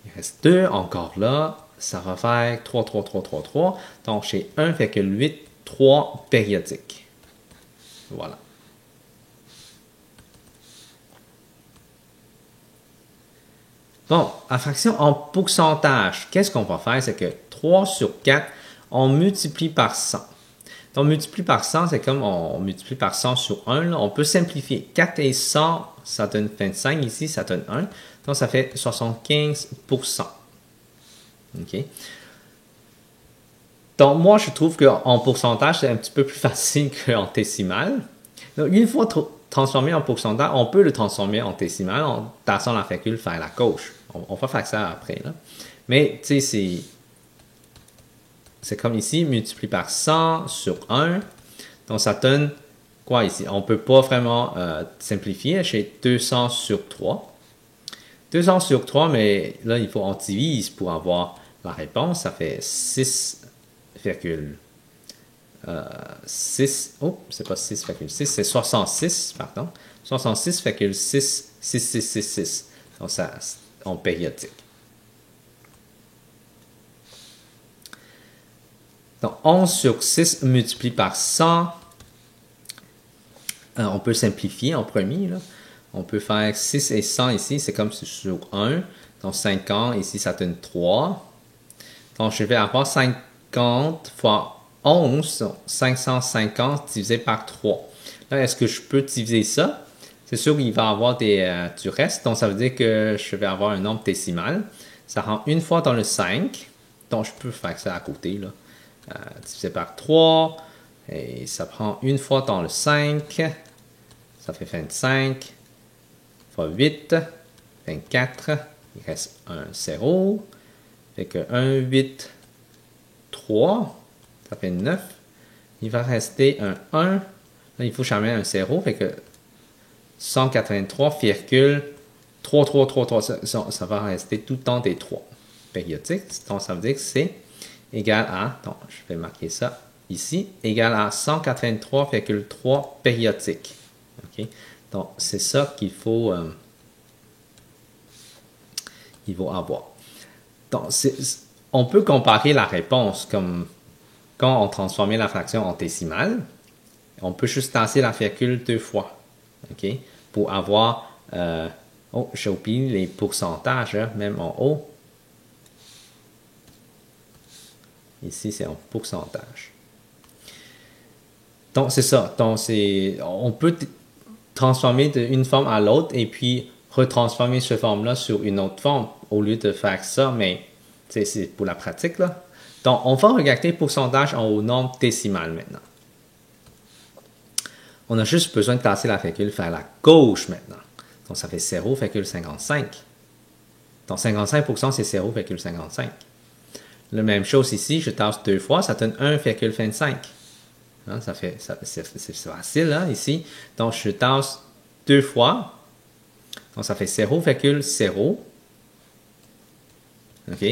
Il reste 2. Encore là, ça va faire 3, 3, 3, 3, 3. Donc, j'ai 1,8, 3 périodiques. Voilà. Bon, la fraction en pourcentage, qu'est-ce qu'on va faire? C'est que 3 sur 4, on multiplie par 100. Donc, multiplie par 100, c'est comme on multiplie par 100 sur 1. Là. On peut simplifier. 4 et 100, ça donne 25. Ici, ça donne 1. Donc, ça fait 75%. OK? Donc, moi, je trouve qu'en pourcentage, c'est un petit peu plus facile qu'en décimal. Donc, une fois transformé en pourcentage, on peut le transformer en décimal en tassant la virgule vers la gauche. On va faire ça après, là. Mais, tu sais, c'est comme ici, multiplié par 100 sur 1. Donc, ça donne quoi ici? On ne peut pas vraiment simplifier. J'ai 200 sur 3. 200 sur 3, mais là, il faut on divise pour avoir la réponse. Ça fait 6,6. Oh, c'est pas 6,6, c'est 66, pardon. 66,66666. Donc, ça, en périodique. Donc, 11 sur 6 multiplié par 100. On peut simplifier en premier, là. On peut faire 6 et 100 ici, c'est comme sur 1. Donc 50, ici ça donne 3. Donc je vais avoir 50 fois 11, donc 550 divisé par 3. Là, est-ce que je peux diviser ça? C'est sûr qu'il va y avoir du reste, donc ça veut dire que je vais avoir un nombre décimal. Ça rend une fois dans le 5, donc je peux faire ça à côté, là. Divisé par 3, et ça prend une fois dans le 5, ça fait 25. Fois 8, 24, il reste un 0, fait que 1, 8, 3, ça fait 9, il va rester un 1, là il faut jamais un 0, fait que 183,33333, ça va rester tout le temps des 3 périodiques, donc ça veut dire que c'est égal à, donc je vais marquer ça ici, égal à 183,3 périodiques, ok? Donc, c'est ça qu'il faut avoir. Donc, on peut comparer la réponse comme quand on transformait la fraction en décimale. On peut juste tasser la virgule 2 fois. OK? Pour avoir... oh, j'ai oublié les pourcentages, hein, même en haut. Ici, c'est en pourcentage. Donc, c'est ça. Donc, on peut transformer d'une forme à l'autre et puis retransformer cette forme-là sur une autre forme au lieu de faire ça, mais c'est pour la pratique, là. Donc, on va regarder le pourcentage au nombre décimal maintenant. On a juste besoin de tasser la virgule vers la gauche maintenant. Donc, ça fait 0,55. Donc, 55%, c'est 0,55. La même chose ici, je tasse 2 fois, ça donne 1,25. Hein, c'est facile, là, ici. Donc, je tasse 2 fois. Donc, ça fait 0,0. OK?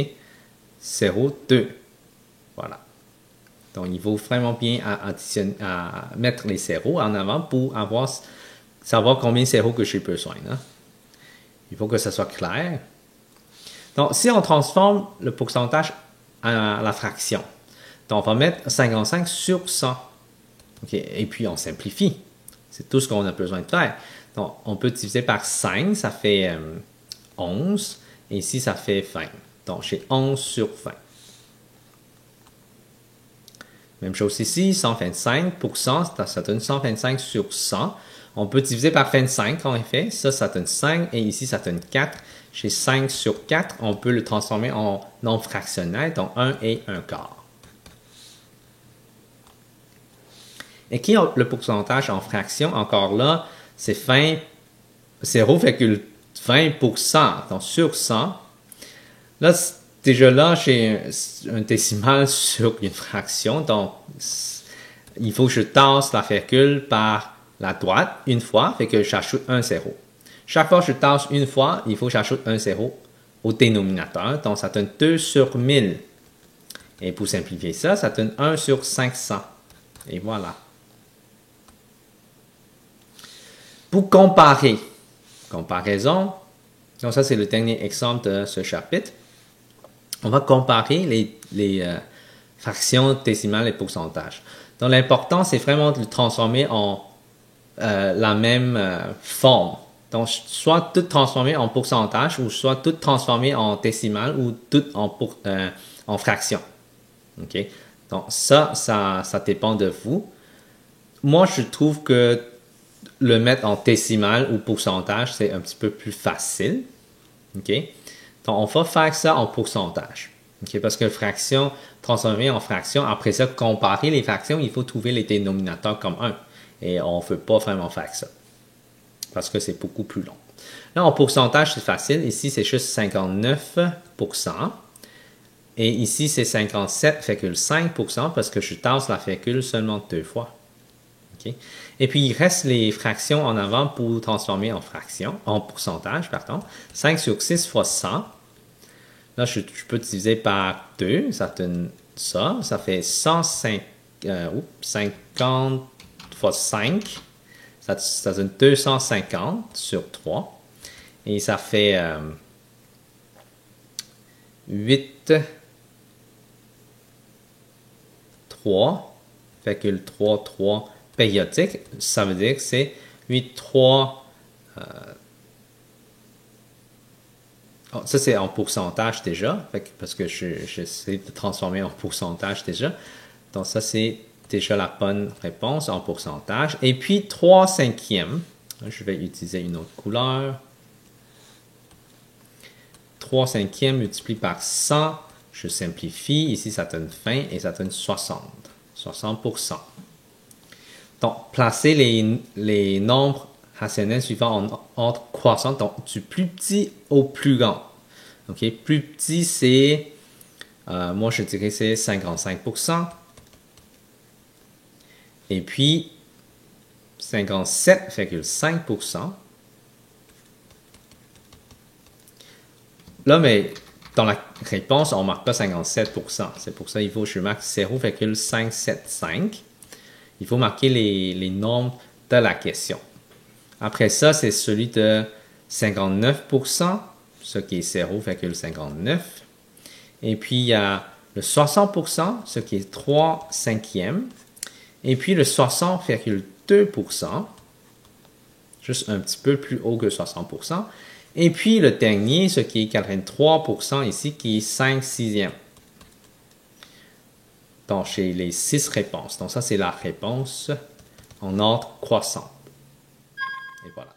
0,2. Voilà. Donc, il faut vraiment bien mettre les zéros en avant pour savoir combien de zéros que j'ai besoin. Hein? Il faut que ça soit clair. Donc, si on transforme le pourcentage à la fraction, donc on va mettre 55 sur 100. Okay. Et puis, on simplifie. C'est tout ce qu'on a besoin de faire. Donc, on peut diviser par 5, ça fait 11. Et ici, ça fait 20. Donc, j'ai 11 sur 20. Même chose ici, 125%, ça donne 125 sur 100. On peut diviser par 25 en effet. Ça donne 5. Et ici, ça donne 4. J'ai 5 sur 4. On peut le transformer en nombre fractionnel, donc 1 et 1 quart. Et qui a le pourcentage en fraction? Encore là, c'est 0,20%. Donc, sur 100. Là, déjà là, j'ai un décimal sur une fraction. Donc, il faut que je tasse la virgule par la droite une fois. Fait que j'ajoute un 0. Chaque fois que je tasse une fois, il faut que j'ajoute un 0 au dénominateur. Donc, ça donne 2 sur 1000. Et pour simplifier ça, ça donne 1 sur 500. Et voilà. Pour comparer, comparaison, donc ça c'est le dernier exemple de ce chapitre. On va comparer les fractions décimales et pourcentages. Donc l'important c'est vraiment de le transformer en la même forme. Donc soit tout transformé en pourcentage ou soit tout transformé en décimal ou tout en fraction. OK? Donc ça dépend de vous. Moi je trouve que le mettre en décimal ou pourcentage, c'est un petit peu plus facile. OK? Donc, on va faire ça en pourcentage. Okay? Parce que fraction, transformer en fraction, après ça, comparer les fractions, il faut trouver les dénominateurs comme 1. Et on ne veut pas vraiment faire ça. Parce que c'est beaucoup plus long. Là, en pourcentage, c'est facile. Ici, c'est juste 59%. Et ici, c'est 57,5% parce que je tasse la virgule seulement 2 fois. Okay? Et puis, il reste les fractions en avant pour transformer en fraction, en pourcentage, pardon. 5 sur 6 fois 100. Là, je peux diviser par 2, ça donne ça. Ça fait 50 fois 5. Ça donne 250 sur 3. Et ça fait 8, 3,33 périodique. Ça veut dire que c'est 8,3. Ça, c'est en pourcentage déjà, parce que j'essaie de transformer en pourcentage déjà. Donc, ça, c'est déjà la bonne réponse en pourcentage. Et puis, 3 cinquièmes. Je vais utiliser une autre couleur. 3 cinquièmes multiplié par 100. Je simplifie. Ici, ça donne 20 et ça donne 60. 60%. Donc, placez les nombres rationnels suivants en ordre croissant, donc du plus petit au plus grand. OK? Plus petit, c'est, moi je dirais c'est 55%. Et puis, 57,5%. Là, mais dans la réponse, on ne marque pas 57%. C'est pour ça qu'il faut que je marque 0,575. Il faut marquer les nombres de la question. Après ça, c'est celui de 59%, ce qui est 0,59. Et puis, il y a le 60%, ce qui est 3 cinquièmes. Et puis, le 60,2%, juste un petit peu plus haut que 60%. Et puis, le dernier, ce qui est 83% ici, qui est 5 sixièmes. Donc, j'ai les 6 réponses. Donc, ça, c'est la réponse en ordre croissant. Et voilà.